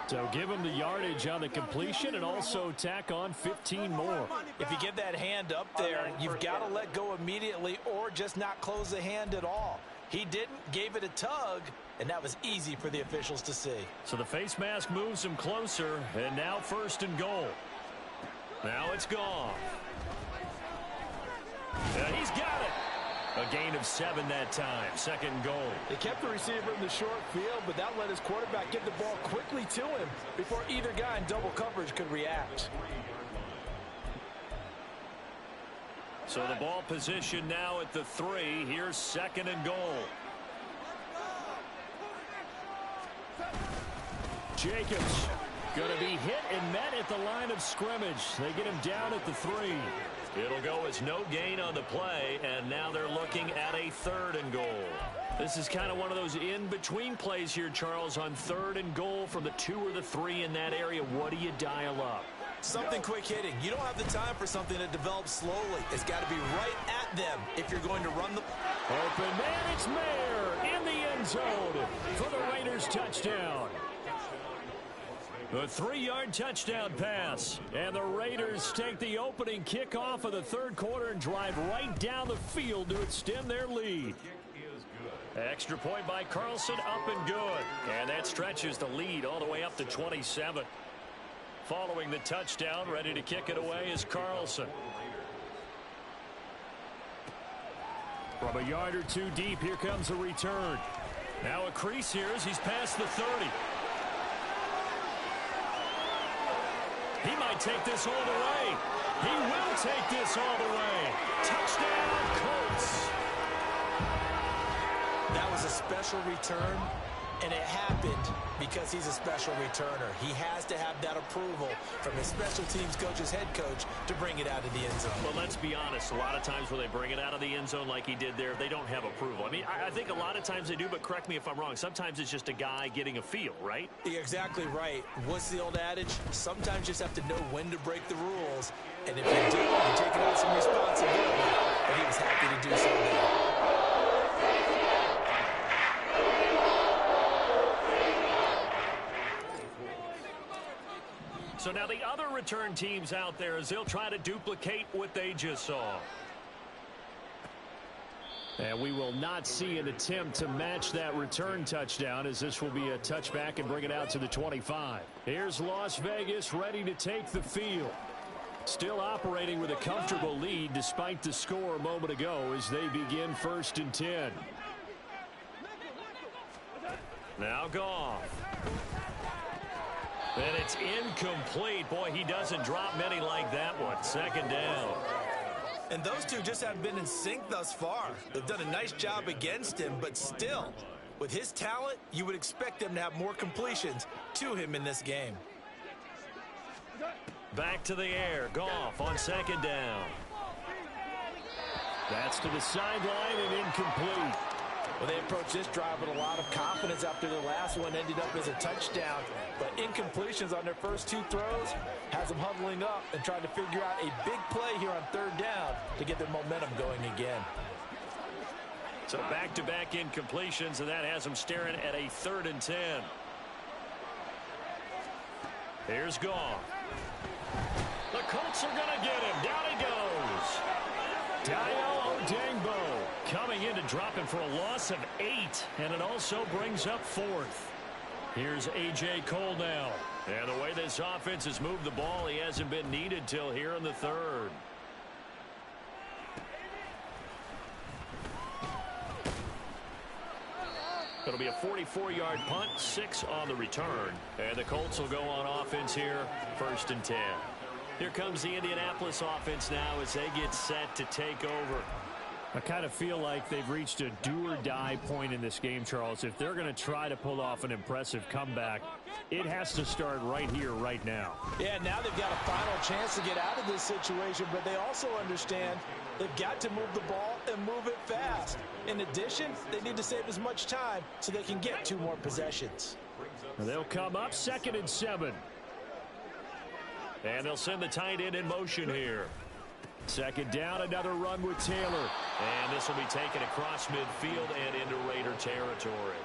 So give him the yardage on the completion and also tack on 15 more. If you get that hand up there, you've got to let go immediately or just not close the hand at all. He didn't, gave it a tug, and that was easy for the officials to see. So the face mask moves him closer, and now 1st and goal. Now it's Goff. He's got it. A gain of 7 that time. 2nd and goal. They kept the receiver in the short field, but that let his quarterback get the ball quickly to him before either guy in double coverage could react. So the ball position now at the 3. Here's 2nd and goal. Jacobs going to be hit and met at the line of scrimmage. They get him down at the 3. It'll go as no gain on the play, and now they're looking at a 3rd and goal. This is kind of one of those in-between plays here, Charles, on 3rd and goal from the 2 or the 3 in that area. What do you dial up? Something quick hitting. You don't have the time for something that develops slowly. It's got to be right at them if you're going to run the... Open man, it's Mayer in the end zone for the Raiders touchdown. A 3-yard touchdown pass. And the Raiders take the opening kickoff of the third quarter and drive right down the field to extend their lead. Extra point by Carlson, up and good. And that stretches the lead all the way up to 27. Following the touchdown, ready to kick it away is Carlson. From a yard or 2 deep, here comes the return. Now a crease here as he's past the 30. He might take this all the way. He will take this all the way. Touchdown, Colts. That was a special return, And it happened because he's a special returner. He has to have that approval from his special teams coach's head coach to bring it out of the end zone. Well, let's be honest. A lot of times when they bring it out of the end zone like he did there, they don't have approval. I mean, I think a lot of times they do, but correct me if I'm wrong. Sometimes it's just a guy getting a feel, right? You're exactly right. What's the old adage? Sometimes you just have to know when to break the rules. And if you do, you're taking on some responsibility. But he was happy to do so there. So now the other return teams out there as they'll try to duplicate what they just saw. And we will not see an attempt to match that return touchdown, as this will be a touchback and bring it out to the 25. Here's Las Vegas ready to take the field. Still operating with a comfortable lead despite the score a moment ago as they begin 1st and 10. Now Goff. And it's incomplete. Boy, he doesn't drop many like that one. 2nd down. And those two just haven't been in sync thus far. They've done a nice job against him, but still, with his talent, you would expect them to have more completions to him in this game. Back to the air. Goff on 2nd down. That's to the sideline and incomplete. Well, they approached this drive with a lot of confidence after the last one ended up as a touchdown. But incompletions on their first 2 throws has them huddling up and trying to figure out a big play here on 3rd down to get their momentum going again. So back-to-back incompletions, and that has them staring at a 3rd and 10. Here's Goff. The Colts are going to get him. Down he goes. Dayo Odeyingbo coming in to drop him for a loss of 8, and it also brings up 4th. Here's A.J. Cole now. And the way this offense has moved the ball, he hasn't been needed till here in the 3rd. It'll be a 44-yard punt, 6 on the return. And the Colts will go on offense here, 1st and 10. Here comes the Indianapolis offense now as they get set to take over. I kind of feel like they've reached a do-or-die point in this game, Charles. If they're going to try to pull off an impressive comeback, it has to start right here, right now. Yeah, now they've got a final chance to get out of this situation, but they also understand they've got to move the ball and move it fast. In addition, they need to save as much time so they can get 2 more possessions. They'll come up 2nd and 7. And they'll send the tight end in motion here. 2nd down, another run with Taylor. And this will be taken across midfield and into Raider territory.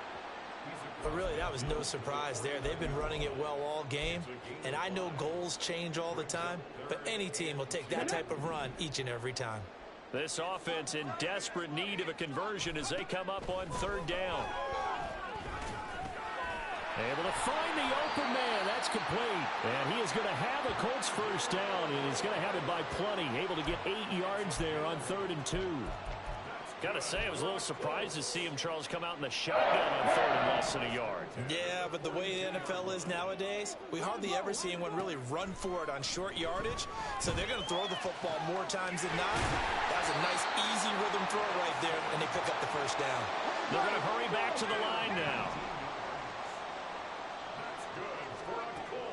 But really, that was no surprise there. They've been running it well all game. And I know goals change all the time, but any team will take that type of run each and every time. This offense in desperate need of a conversion as they come up on 3rd down. Able to find the open man. That's complete. And he is going to have a Colts 1st down, and he's going to have it by plenty. Able to get 8 yards there on 3rd and 2. Got to say, I was a little surprised to see him, Charles, come out in the shotgun on 3rd and less than a yard. Yeah, but the way the NFL is nowadays, we hardly ever see anyone really run for it on short yardage. So they're going to throw the football more times than not. That was a nice, easy rhythm throw right there, and they pick up the 1st down. They're going to hurry back to the line now.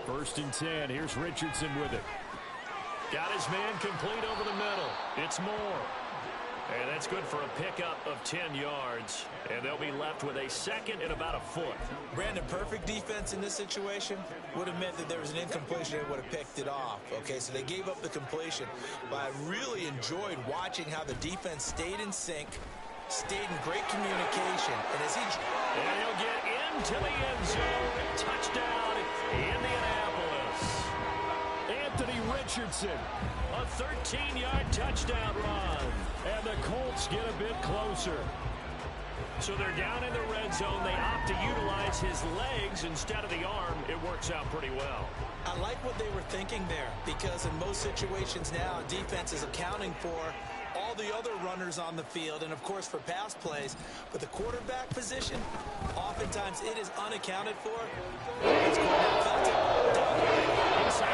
1st and 10. Here's Richardson with it. Got his man complete over the middle. It's Moore. And that's good for a pickup of 10 yards. And they'll be left with a 2nd and about a foot. Brandon, perfect defense in this situation would have meant that there was an incompletion and would have picked it off. Okay, so they gave up the completion. But I really enjoyed watching how the defense stayed in sync, stayed in great communication. And as and he'll get into the end zone. Touchdown, Indianapolis. Anthony Richardson. A 13-yard touchdown run. And the Colts get a bit closer. So they're down in the red zone. They opt to utilize his legs instead of the arm. It works out pretty well. I like what they were thinking there, because in most situations now, defense is accounting for all the other runners on the field and, of course, for pass plays. But the quarterback position, oftentimes it is unaccounted for. It's inside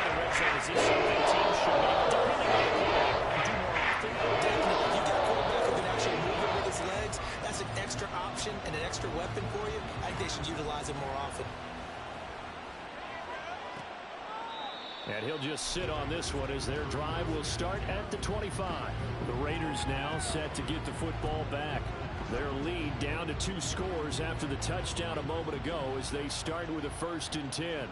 the red zone, is this something teams should be depending on the quarterback and do more often? Definitely. If you've got a quarterback who can actually move it with his legs, that's an extra extra option and an extra weapon for you, I think they should utilize it more often. And he'll just sit on this one as their drive will start at the 25. The Raiders now set to get the football back. Their lead down to 2 scores after the touchdown a moment ago as they start with a 1st and 10.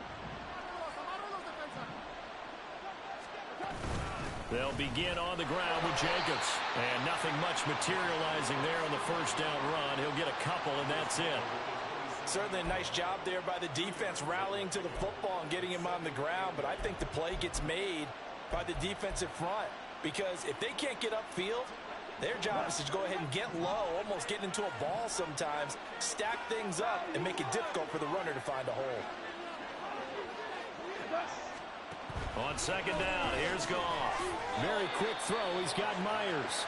They'll begin on the ground with Jacobs. And nothing much materializing there on the 1st down run. He'll get a couple, and that's it. Certainly a nice job there by the defense rallying to the football and getting him on the ground. But I think the play gets made by the defensive front. Because if they can't get upfield, their job is to go ahead and get low, almost get into a ball sometimes, stack things up, and make it difficult for the runner to find a hole. On 2nd down, here's Goff. Very quick throw. He's got Myers.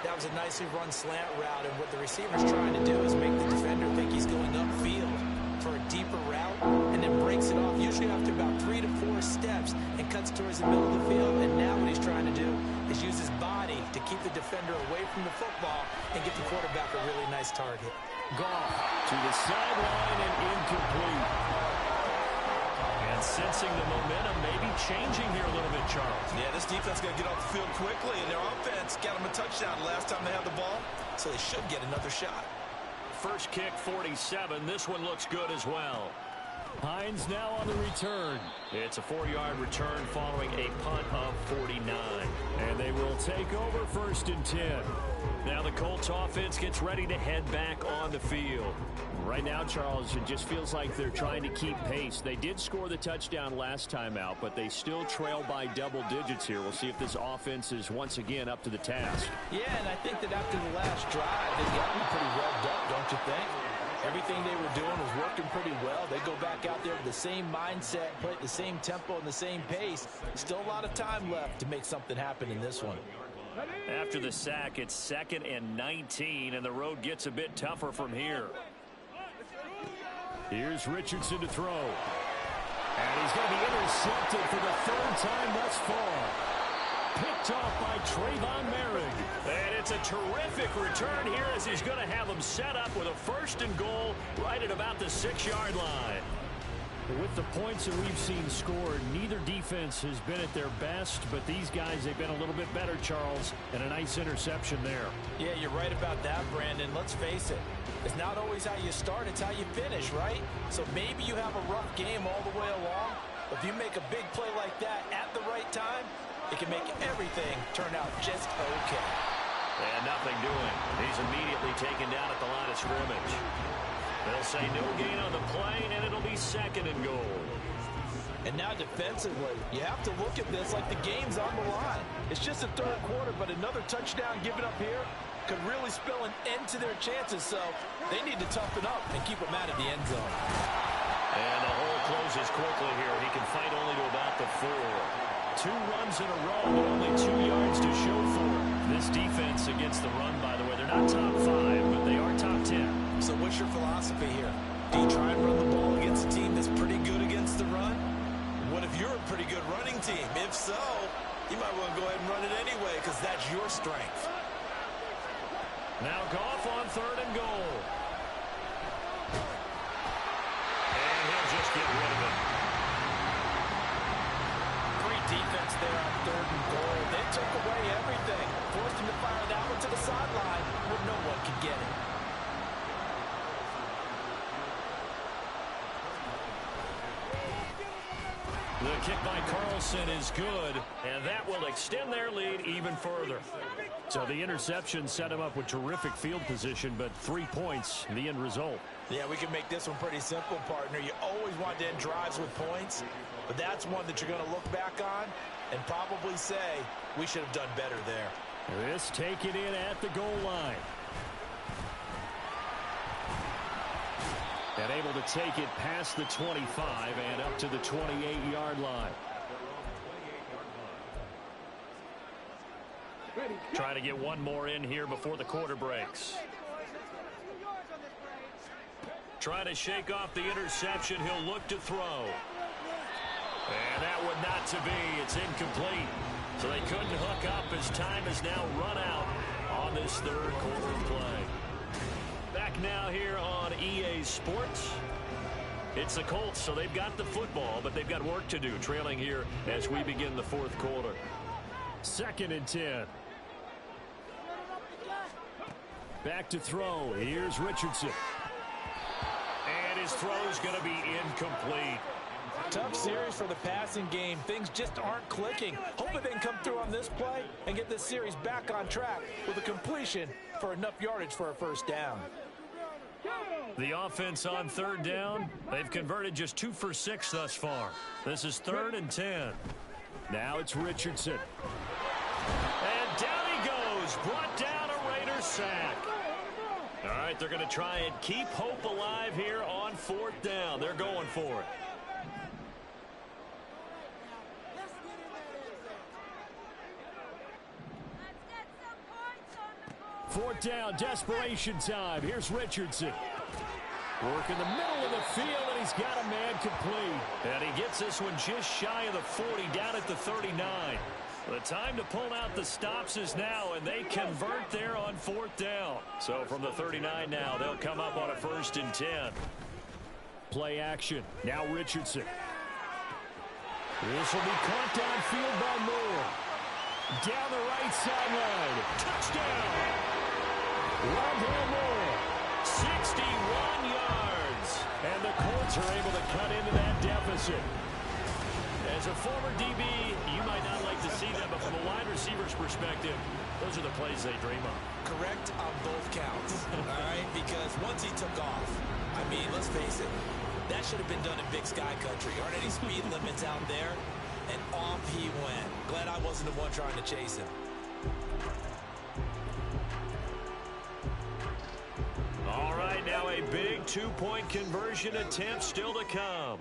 That was a nicely run slant route, and what the receiver's trying to do is make the defender think he's going upfield for a deeper route, and then breaks it off, usually after about 3 to 4 steps, and cuts towards the middle of the field. And now what he's trying to do is use his body to keep the defender away from the football and get the quarterback a really nice target. Goff to the sideline and incomplete. And sensing the momentum maybe changing here a little bit, Charles. Yeah, this defense got to get off the field quickly, and their offense got them a touchdown last time they had the ball, so they should get another shot. First kick, 47. This one looks good as well. Hines now on the return. It's a 4-yard return following a punt of 49. And they will take over 1st and 10. Now the Colts offense gets ready to head back on the field. Right now, Charles, it just feels like they're trying to keep pace. They did score the touchdown last time out, but they still trail by double digits here. We'll see if this offense is once again up to the task. Yeah, and I think that after the last drive, they got them pretty revved up, don't you think? Everything they were doing was working pretty well. They go back out there with the same mindset, play at the same tempo and the same pace. Still a lot of time left to make something happen in this one. After the sack, it's 2nd and 19, and the road gets a bit tougher from here. Here's Richardson to throw. And he's going to be intercepted for the 3rd time thus far. Picked off by Trayvon Merrick. And it's a terrific return here as he's going to have them set up with a 1st and goal right at about the 6-yard line. With the points that we've seen scored, neither defense has been at their best, but these guys, they've been a little bit better, Charles, and a nice interception there. Yeah, you're right about that, Brandon. Let's face it. It's not always how you start, it's how you finish, right? So maybe you have a rough game all the way along, but if you make a big play like that at the right time, it can make everything turn out just okay. And nothing doing. He's immediately taken down at the line of scrimmage. They'll say no gain on the play, and it'll be 2nd and goal. And now defensively, you have to look at this like the game's on the line. It's just the 3rd quarter, but another touchdown given up here could really spell an end to their chances, so they need to toughen up and keep them out of the end zone. And the hole closes quickly here. He can fight only to about the 4. 2 runs in a row, but only 2 yards to show for it. This defense against the run, by the way, they're not top 5, but they are top 10. So what's your philosophy here? Do you try and run the ball against a team that's pretty good against the run? What if you're a pretty good running team? If so, you might want to go ahead and run it anyway because that's your strength. Now Goff on 3rd and goal. And he'll just get rid of it. Great defense there on 3rd and goal. They took away everything. Forced him to fire that one to the sideline where no one could get it. The kick by Carlson is good, and that will extend their lead even further. So the interception set him up with terrific field position, but 3 points, the end result. Yeah, we can make this one pretty simple, partner. You always want to end drives with points, but that's one that you're going to look back on and probably say, we should have done better there. This taken in at the goal line. And able to take it past the 25 and up to the 28-yard line. Trying to get one more in here before the quarter breaks. Trying to shake off the interception. He'll look to throw. And that one not to be. It's incomplete. So they couldn't hook up as time has now run out on this 3rd quarter play. now here on EA Sports. It's the Colts, so they've got the football, but they've got work to do, trailing here as we begin the fourth quarter. 2nd and 10. Back to throw. Here's Richardson. And his throw is going to be incomplete. Tough series for the passing game. Things just aren't clicking. Hoping they can come through on this play and get this series back on track with a completion for enough yardage for a first down. The offense on 3rd down, they've converted just 2 for 6 thus far. This is 3rd and 10. Now it's Richardson. And down he goes. Brought down a Raider sack. All right, they're going to try and keep hope alive here on 4th down. They're going for it. Fourth down, desperation time. Here's Richardson. Work in the middle of the field, and he's got a man complete. And he gets this one just shy of the 40, down at the 39. The time to pull out the stops is now, and they convert there on 4th down. So from the 39 now, they'll come up on a 1st and 10. Play action. Now Richardson. This will be caught downfield by Moore. Down the right sideline. Touchdown. Rondale Moore. 61 yards. And the Colts are able to cut into that deficit. As a former DB, you might not like to see that, but from a wide receiver's perspective, those are the plays they dream of. Correct on both counts, all right? Because once he took off, I mean, let's face it, that should have been done in Big Sky Country. Aren't any speed limits out there? And off he went. Glad I wasn't the one trying to chase him. All right, now a big 2-point conversion attempt still to come.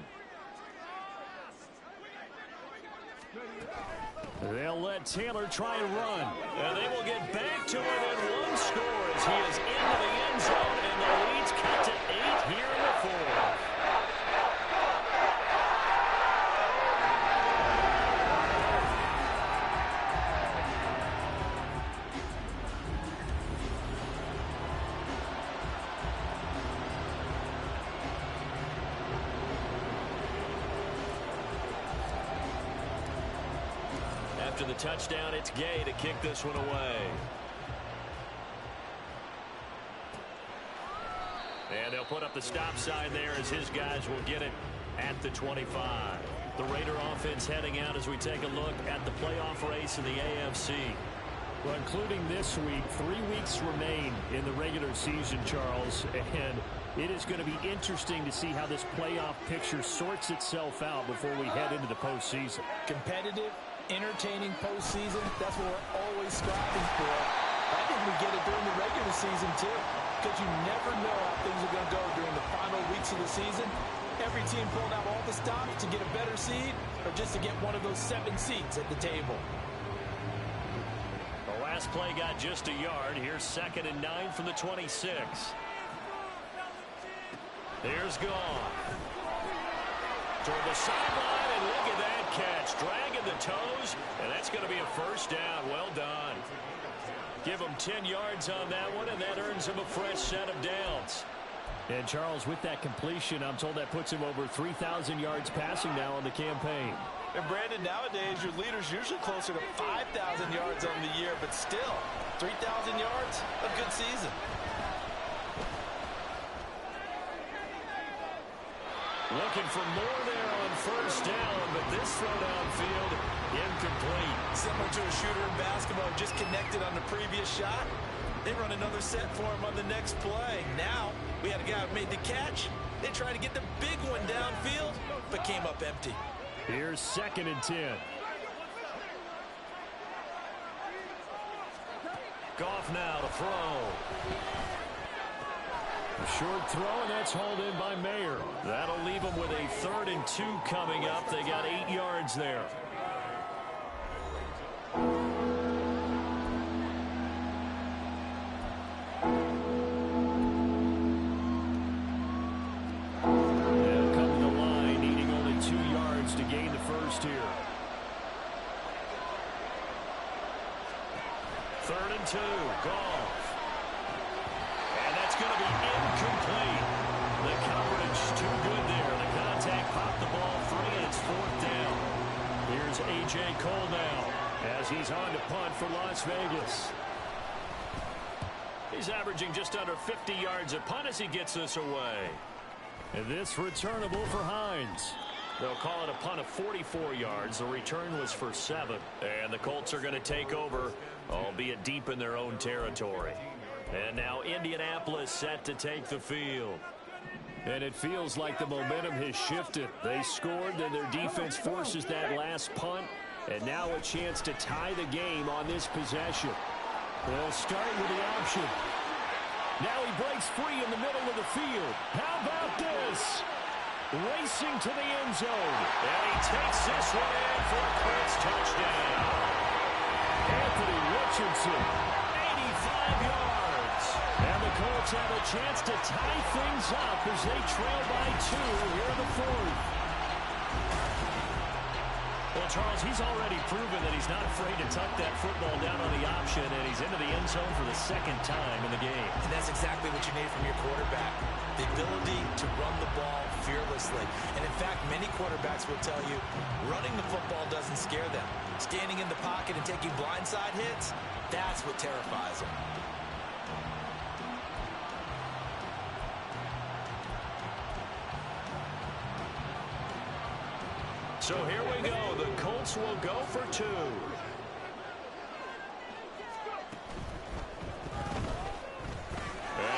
They'll let Taylor try and run. And they will get back to within 1 score as he is into the end zone, and the lead's cut to 8 here in the 4th. After the touchdown, it's Gay to kick this one away. And they'll put up the stop sign there as his guys will get it at the 25. The Raider offense heading out as we take a look at the playoff race in the AFC. Well, including this week, 3 weeks remain in the regular season, Charles, and it is going to be interesting to see how this playoff picture sorts itself out before we head into the postseason. Competitive, entertaining postseason, that's what we're always striving for. I think we get it during the regular season, too, because you never know how things are going to go during the final weeks of the season. Every team pulling out all the stops to get a better seed or just to get one of those 7 seats at the table. The last play got just a yard. Here's 2nd and 9 from the 26. Here's Goff. Toward the sideline, and look at that catch. Dragging the toes, and that's going to be a first down. Well done. Give him 10 yards on that one, and that earns him a fresh set of downs. And, Charles, with that completion, I'm told that puts him over 3,000 yards passing now on the campaign. And, Brandon, nowadays, your leader's usually closer to 5,000 yards on the year, but still, 3,000 yards, a good season. Looking for more there on first down, but this throw downfield, incomplete. Similar to a shooter in basketball, just connected on the previous shot. They run another set for him on the next play. Now, we had a guy who made the catch. They tried to get the big one downfield, but came up empty. Here's 2nd and 10. Goff now to throw. A short throw, and that's hauled in by Mayer. That'll leave them with a 3rd and 2 coming up. They got 8 yards there. They'll come to the line, needing only 2 yards to gain the first here. 3rd and 2, Goff. And that's going to be The coverage too good there. The contact popped the ball free, and it's 4th down. Here's A.J. Cole now as he's on to punt for Las Vegas. He's averaging just under 50 yards a punt as he gets this away. And this returnable for Hines. They'll call it a punt of 44 yards. The return was for 7. And the Colts are going to take over, albeit deep in their own territory. And now Indianapolis set to take the field. And it feels like the momentum has shifted. They scored, then their defense forces that last punt. And now a chance to tie the game on this possession. They'll start with the option. Now he breaks free in the middle of the field. How about this? Racing to the end zone. And he takes this one in for a Colts touchdown. Anthony Richardson, 85 yards. And the Colts have a chance to tie things up as they trail by 2 here in the 4th. Well, Charles, he's already proven that he's not afraid to tuck that football down on the option, and he's into the end zone for the 2nd time in the game. And that's exactly what you need from your quarterback, the ability to run the ball fearlessly. And, in fact, many quarterbacks will tell you running the football doesn't scare them. Standing in the pocket and taking blindside hits, that's what terrifies them. So here we go. The Colts will go for 2. And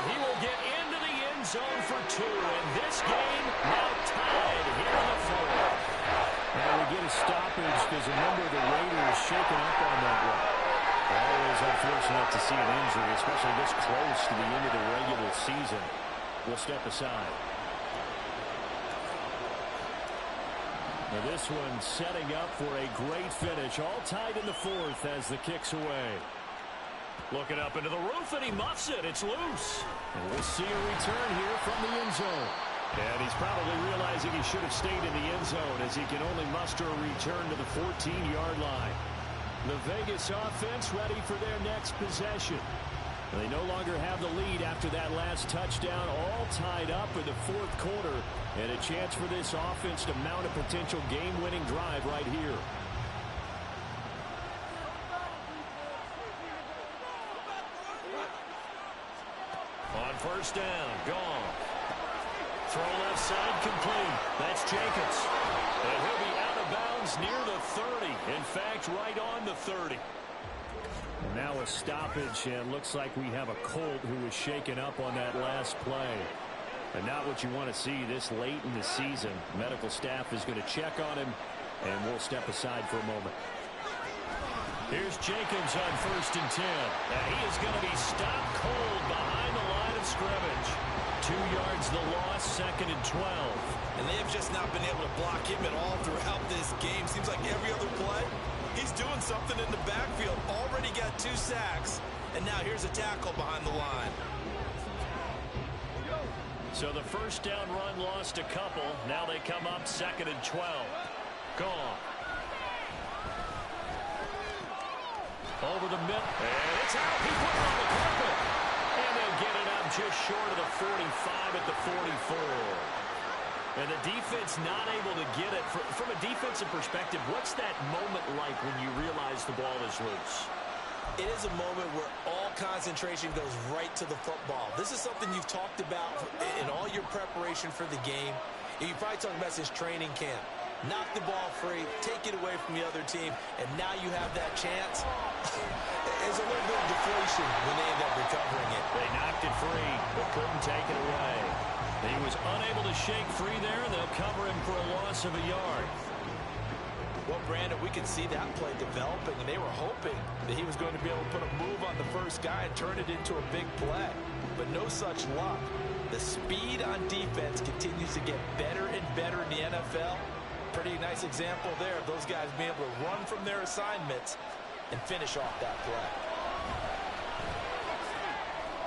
he will get into the end zone for 2. And this game now tied here in the 4th. Now we get a stoppage because a member of the Raiders shaken up on that one. Always unfortunate to see an injury, especially this close to the end of the regular season. We'll step aside. Now this one setting up for a great finish. All tied in the 4th as the kick's away. Looking up into the roof, and he muffs it. It's loose. And we'll see a return here from the end zone. And he's probably realizing he should have stayed in the end zone as he can only muster a return to the 14-yard line. The Vegas offense ready for their next possession. They no longer have the lead after that last touchdown, all tied up in the 4th quarter, and a chance for this offense to mount a potential game-winning drive right here. On 1st down, gone. Throw left side complete. That's Jacobs. And he'll be out of bounds near the 30. In fact, right on the 30. And now a stoppage, and looks like we have a Colt who was shaken up on that last play. And not what you want to see this late in the season. Medical staff is going to check on him, and we'll step aside for a moment. Here's Jacobs on 1st and 10. And he is going to be stopped cold behind the line of scrimmage. 2 yards the loss, 2nd and 12. And they have just not been able to block him at all throughout this game. Seems like every other play, he's doing something in the backfield. Already got 2 sacks, and now here's a tackle behind the line. So the 1st down run lost a couple. Now they come up 2nd and 12. Gone. Over the middle. And it's out. He put it on the carpet. And they'll get it up just short of the 45 at the 44. And the defense not able to get it. From a defensive perspective, what's that moment like when you realize the ball is loose? It is a moment where all concentration goes right to the football. This is something you've talked about in all your preparation for the game. You probably talked about since training camp. Knock the ball free, take it away from the other team, and now you have that chance. There's a little bit of deflation when they end up recovering it. They knocked it free, but couldn't take it away. He was unable to shake free there, and they'll cover him for a loss of a yard. Well, Brandon, we could see that play developing, and they were hoping that he was going to be able to put a move on the first guy and turn it into a big play. But no such luck. The speed on defense continues to get better and better in the NFL. Pretty nice example there of those guys being able to run from their assignments and finish off that play.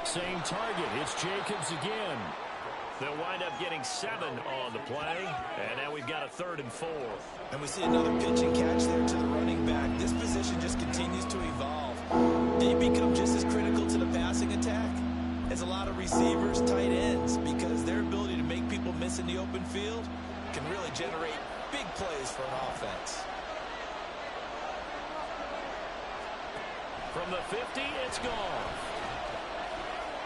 Same target. It's Jacobs again. They'll wind up getting 7 on the play. And now we've got a 3rd and 4. And we see another pitch and catch there to the running back. This position just continues to evolve. They become just as critical to the passing attack as a lot of receivers, tight ends, because their ability to miss in the open field can really generate big plays for an offense. From the 50, it's gone.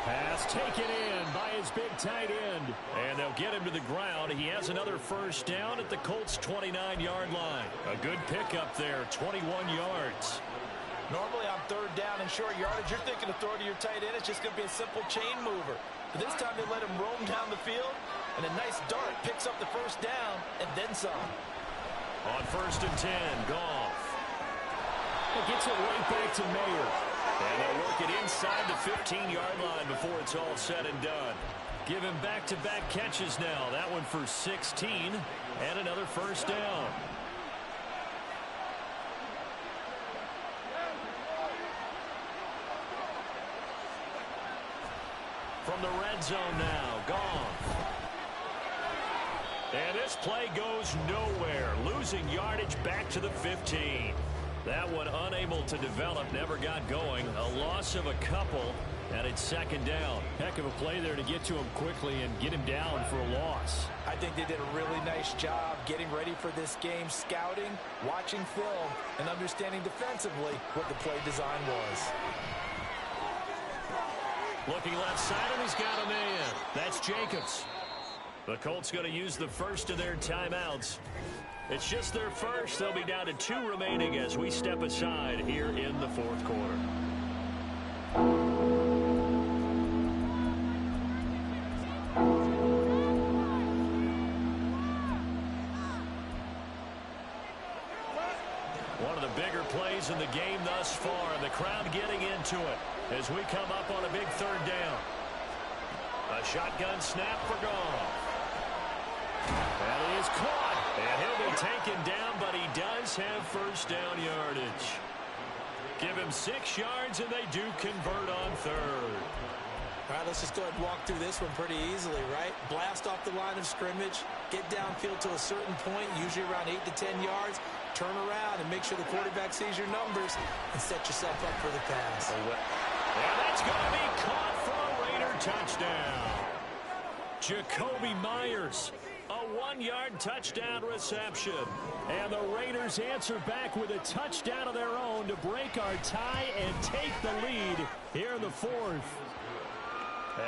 Pass taken in by his big tight end. And they'll get him to the ground. He has another first down at the Colts' 29-yard line. A good pickup there, 21 yards. Normally on third down and short yardage, you're thinking of throwing to your tight end. It's just going to be a simple chain mover. But this time they let him roam down the field, and a nice dart picks up the first down and then some. On 1st and 10, Goff. It gets it right back to Mayer. And they'll work it inside the 15-yard line before it's all said and done. Give him back-to-back catches now. That one for 16 and another first down. From the red zone now, Goff. And this play goes nowhere. Losing yardage back to the 15. That one unable to develop, never got going. A loss of a couple, and it's second down. Heck of a play there to get to him quickly and get him down for a loss. I think they did a really nice job getting ready for this game, scouting, watching film, and understanding defensively what the play design was. Looking left side, and he's got a man. That's Jacobs. The Colts going to use the first of their timeouts. It's just their first. They'll be down to 2 remaining as we step aside here in the fourth quarter. One of the bigger plays in the game thus far, and the crowd getting into it as we come up on a big third down. A shotgun snap for Goff. And he is caught. And he'll be taken down, but he does have first down yardage. Give him 6 yards, and they do convert on third. All right, let's just go ahead and walk through this one pretty easily, right? Blast off the line of scrimmage, get downfield to a certain point, usually around 8 to 10 yards, turn around and make sure the quarterback sees your numbers and set yourself up for the pass. And that's going to be caught for a Raider touchdown. Jacoby Myers. A 1-yard touchdown reception. And the Raiders answer back with a touchdown of their own to break our tie and take the lead here in the fourth.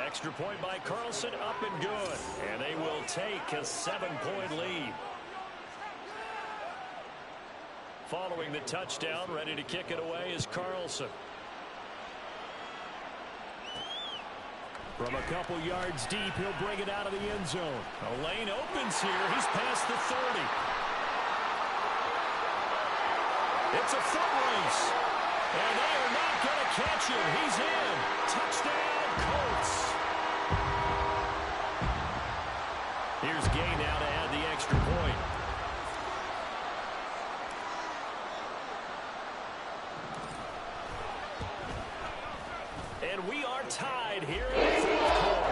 Extra point by Carlson, up and good. And they will take a 7-point lead. Following the touchdown, ready to kick it away is Carlson. From a couple yards deep, he'll bring it out of the end zone. A lane opens here. He's past the 30. It's a foot race. And they are not going to catch him. He's in. Touchdown, Colts. Here's Gay now to add the extra point. And we are tied here in the fourth quarter.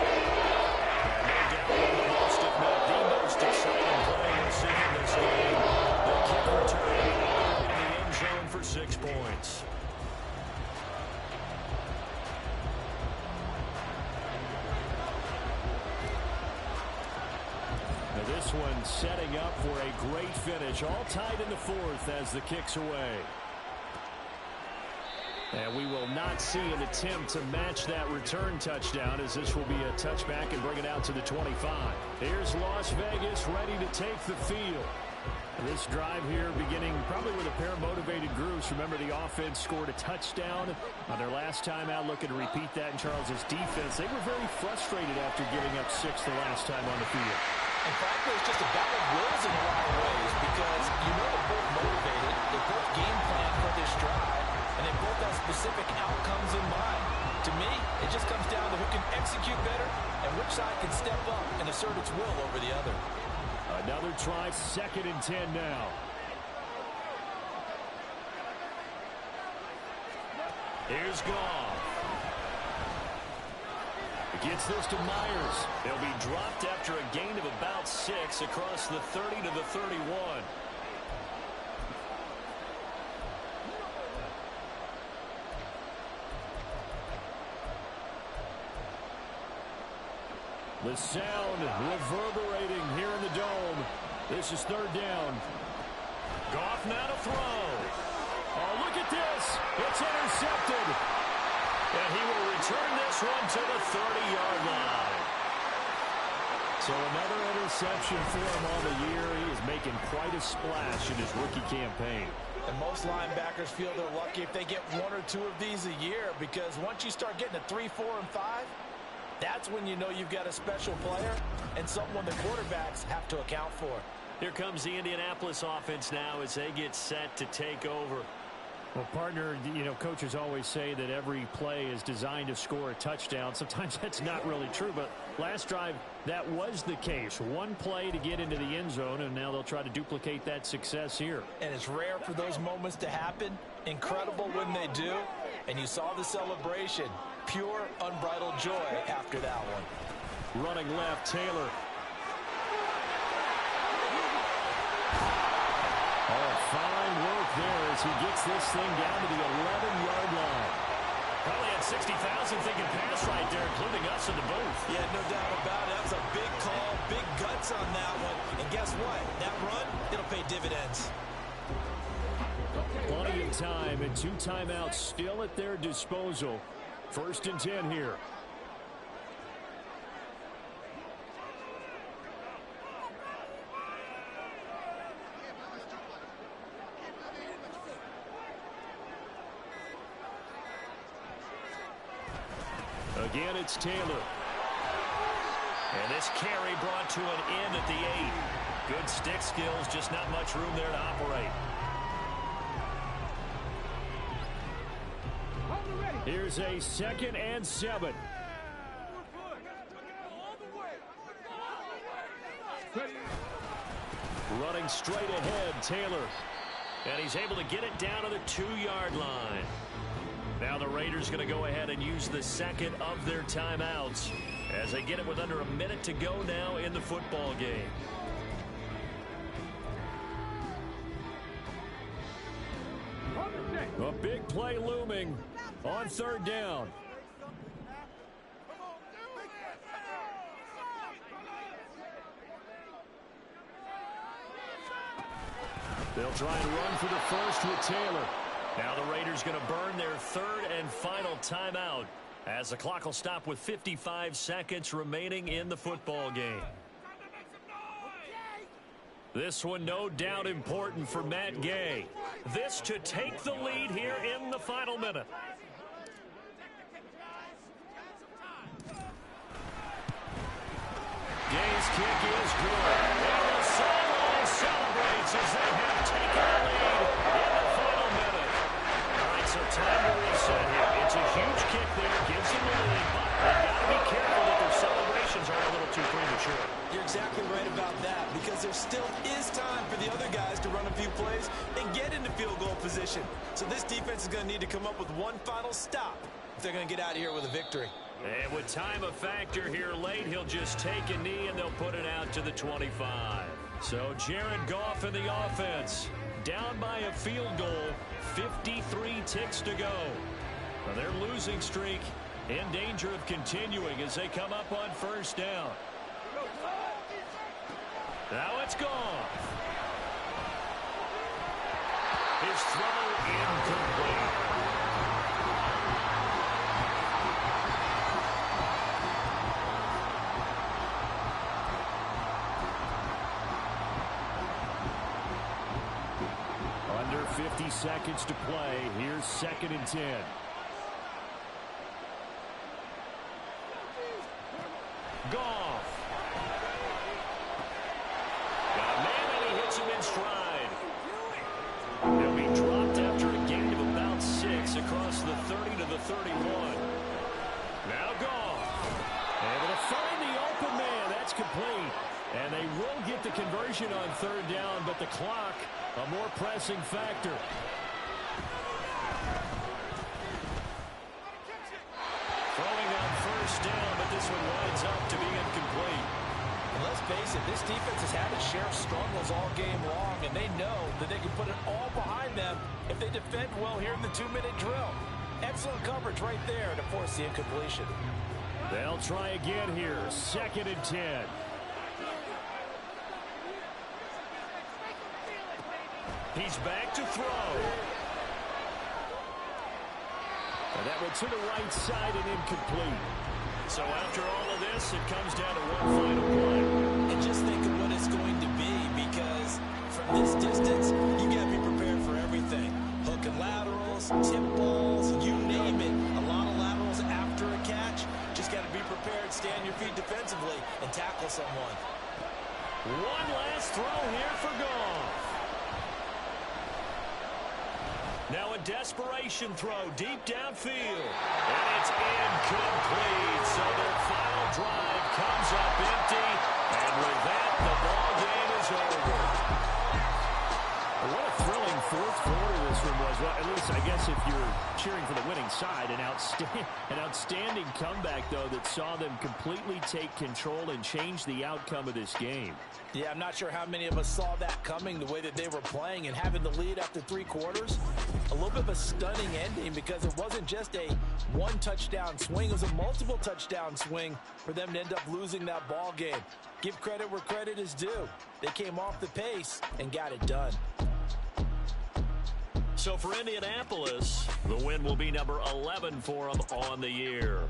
And no doubt one of the most, if not the most exciting play we'll see in this game. The kick return in the end zone for 6 points. Now this one setting up for a great finish. All tied in the fourth as the kick's away. And we will not see an attempt to match that return touchdown, as this will be a touchback and bring it out to the 25. Here's Las Vegas ready to take the field. This drive here beginning probably with a pair of motivated groups. Remember, the offense scored a touchdown on their last time out, looking to repeat that in Charles's defense. They were very frustrated after giving up 6 the last time on the field. And frankly, it's just a battle of wills in a lot of ways, because you know they're both motivated, they're both game plan for this drive, and they both have specific outcomes in mind. To me, it just comes down to who can execute better and which side can step up and assert its will over the other. Another try, 2nd and 10 now. Here's Goff. Gets this to Myers. They'll be dropped after a gain of about 6 across the 30 to the 31. The sound reverberating here in the dome. This is third down. Goff now to throw. Oh, look at this. It's intercepted. And he will return this one to the 30-yard line. So another interception for him on the year. He is making quite a splash in his rookie campaign. And most linebackers feel they're lucky if they get one or two of these a year, because once you start getting to 3, 4, and 5, that's when you know you've got a special player and someone the quarterbacks have to account for. Here comes the Indianapolis offense now as they get set to take over. Well, partner, you know, coaches always say that every play is designed to score a touchdown. Sometimes that's not really true, but last drive, that was the case. One play to get into the end zone, and now they'll try to duplicate that success here. And it's rare for those moments to happen. Incredible when they do. And you saw the celebration. Pure, unbridled joy after that one. Running left, Taylor. Oh, fine work there as he gets this thing down to the 11-yard line. Probably had 60,000 thinking pass right there, including us in the booth. Yeah, no doubt about it. That was a big call, big guts on that one. And guess what? That run, it'll pay dividends. Plenty of time and 2 timeouts still at their disposal. 1st and 10 here. Again, it's Taylor. And this carry brought to an end at the 8. Good stick skills, just not much room there to operate. Here's a 2nd and 7. Running straight ahead, Taylor. And he's able to get it down to the 2-yard line. Now the Raiders going to go ahead and use the 2nd of their timeouts as they get it with under a minute to go now in the football game. A big play looming on 3rd down. They'll try and run for the first with Taylor. Now the Raiders going to burn their 3rd and final timeout as the clock will stop with 55 seconds remaining in the football game. This one no doubt important for Matt Gay. This to take the lead here in the final minute. Gay's kick is good. And the sideline celebrates as they have taken the lead in the final minute. All right, so time to reset here. It's a huge kick there, gives them the lead, but they've got to be careful that their celebrations aren't a little too premature. You're exactly right about that, because there still is time for the other guys to run a few plays and get into field goal position. So this defense is going to need to come up with one final stop if they're going to get out of here with a victory. And with time a factor here late, he'll just take a knee and they'll put it out to the 25. So Jared Goff in the offense, down by a field goal, 53 ticks to go. Well, their losing streak in danger of continuing as they come up on 1st down. Now it's Goff. His throw incomplete. Under 50 seconds to play. Here's 2nd and 10. Goff. Got a man and he hits him in stride. He'll be dropped after a gain of about 6 across the 30 to the 31. Now Goff. Able to find the open man. That's complete. And they will get the conversion on 3rd down, but the clock a more pressing factor. Throwing on 1st down, but this one winds up to be incomplete. And let's face it, this defense has had its share of struggles all game long, and they know that they can put it all behind them if they defend well here in the 2-minute drill. Excellent coverage right there to force the incompletion. They'll try again here. 2nd and 10. He's back to throw. And that went to the right side and incomplete. So after all of this, it comes down to one final play. And just think of what it's going to be, because from this distance, you got to be prepared for everything. Hook and laterals, tip balls, you name it. A lot of laterals after a catch. Just got to be prepared, stay on your feet defensively, and tackle someone. One last throw here for Goff. Now a desperation throw deep downfield. And it's incomplete. So their final drive comes up empty. And with that, the ball game is over. What a thrilling fourth quarter this one was. Well, at least I guess if you're cheering for the winning side, an outstanding comeback, though, that saw them completely take control and change the outcome of this game. Yeah, I'm not sure how many of us saw that coming, the way that they were playing and having the lead after 3 quarters. A little bit of a stunning ending, because it wasn't just a one-touchdown swing. It was a multiple touchdown swing for them to end up losing that ball game. Give credit where credit is due. They came off the pace and got it done. So for Indianapolis, the win will be number 11 for them on the year.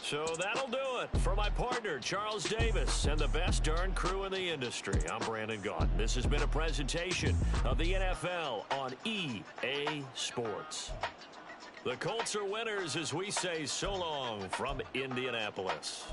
So that'll do it for my partner, Charles Davis, and the best darn crew in the industry. I'm Brandon Gaudin. This has been a presentation of the NFL on EA Sports. The Colts are winners as we say so long from Indianapolis.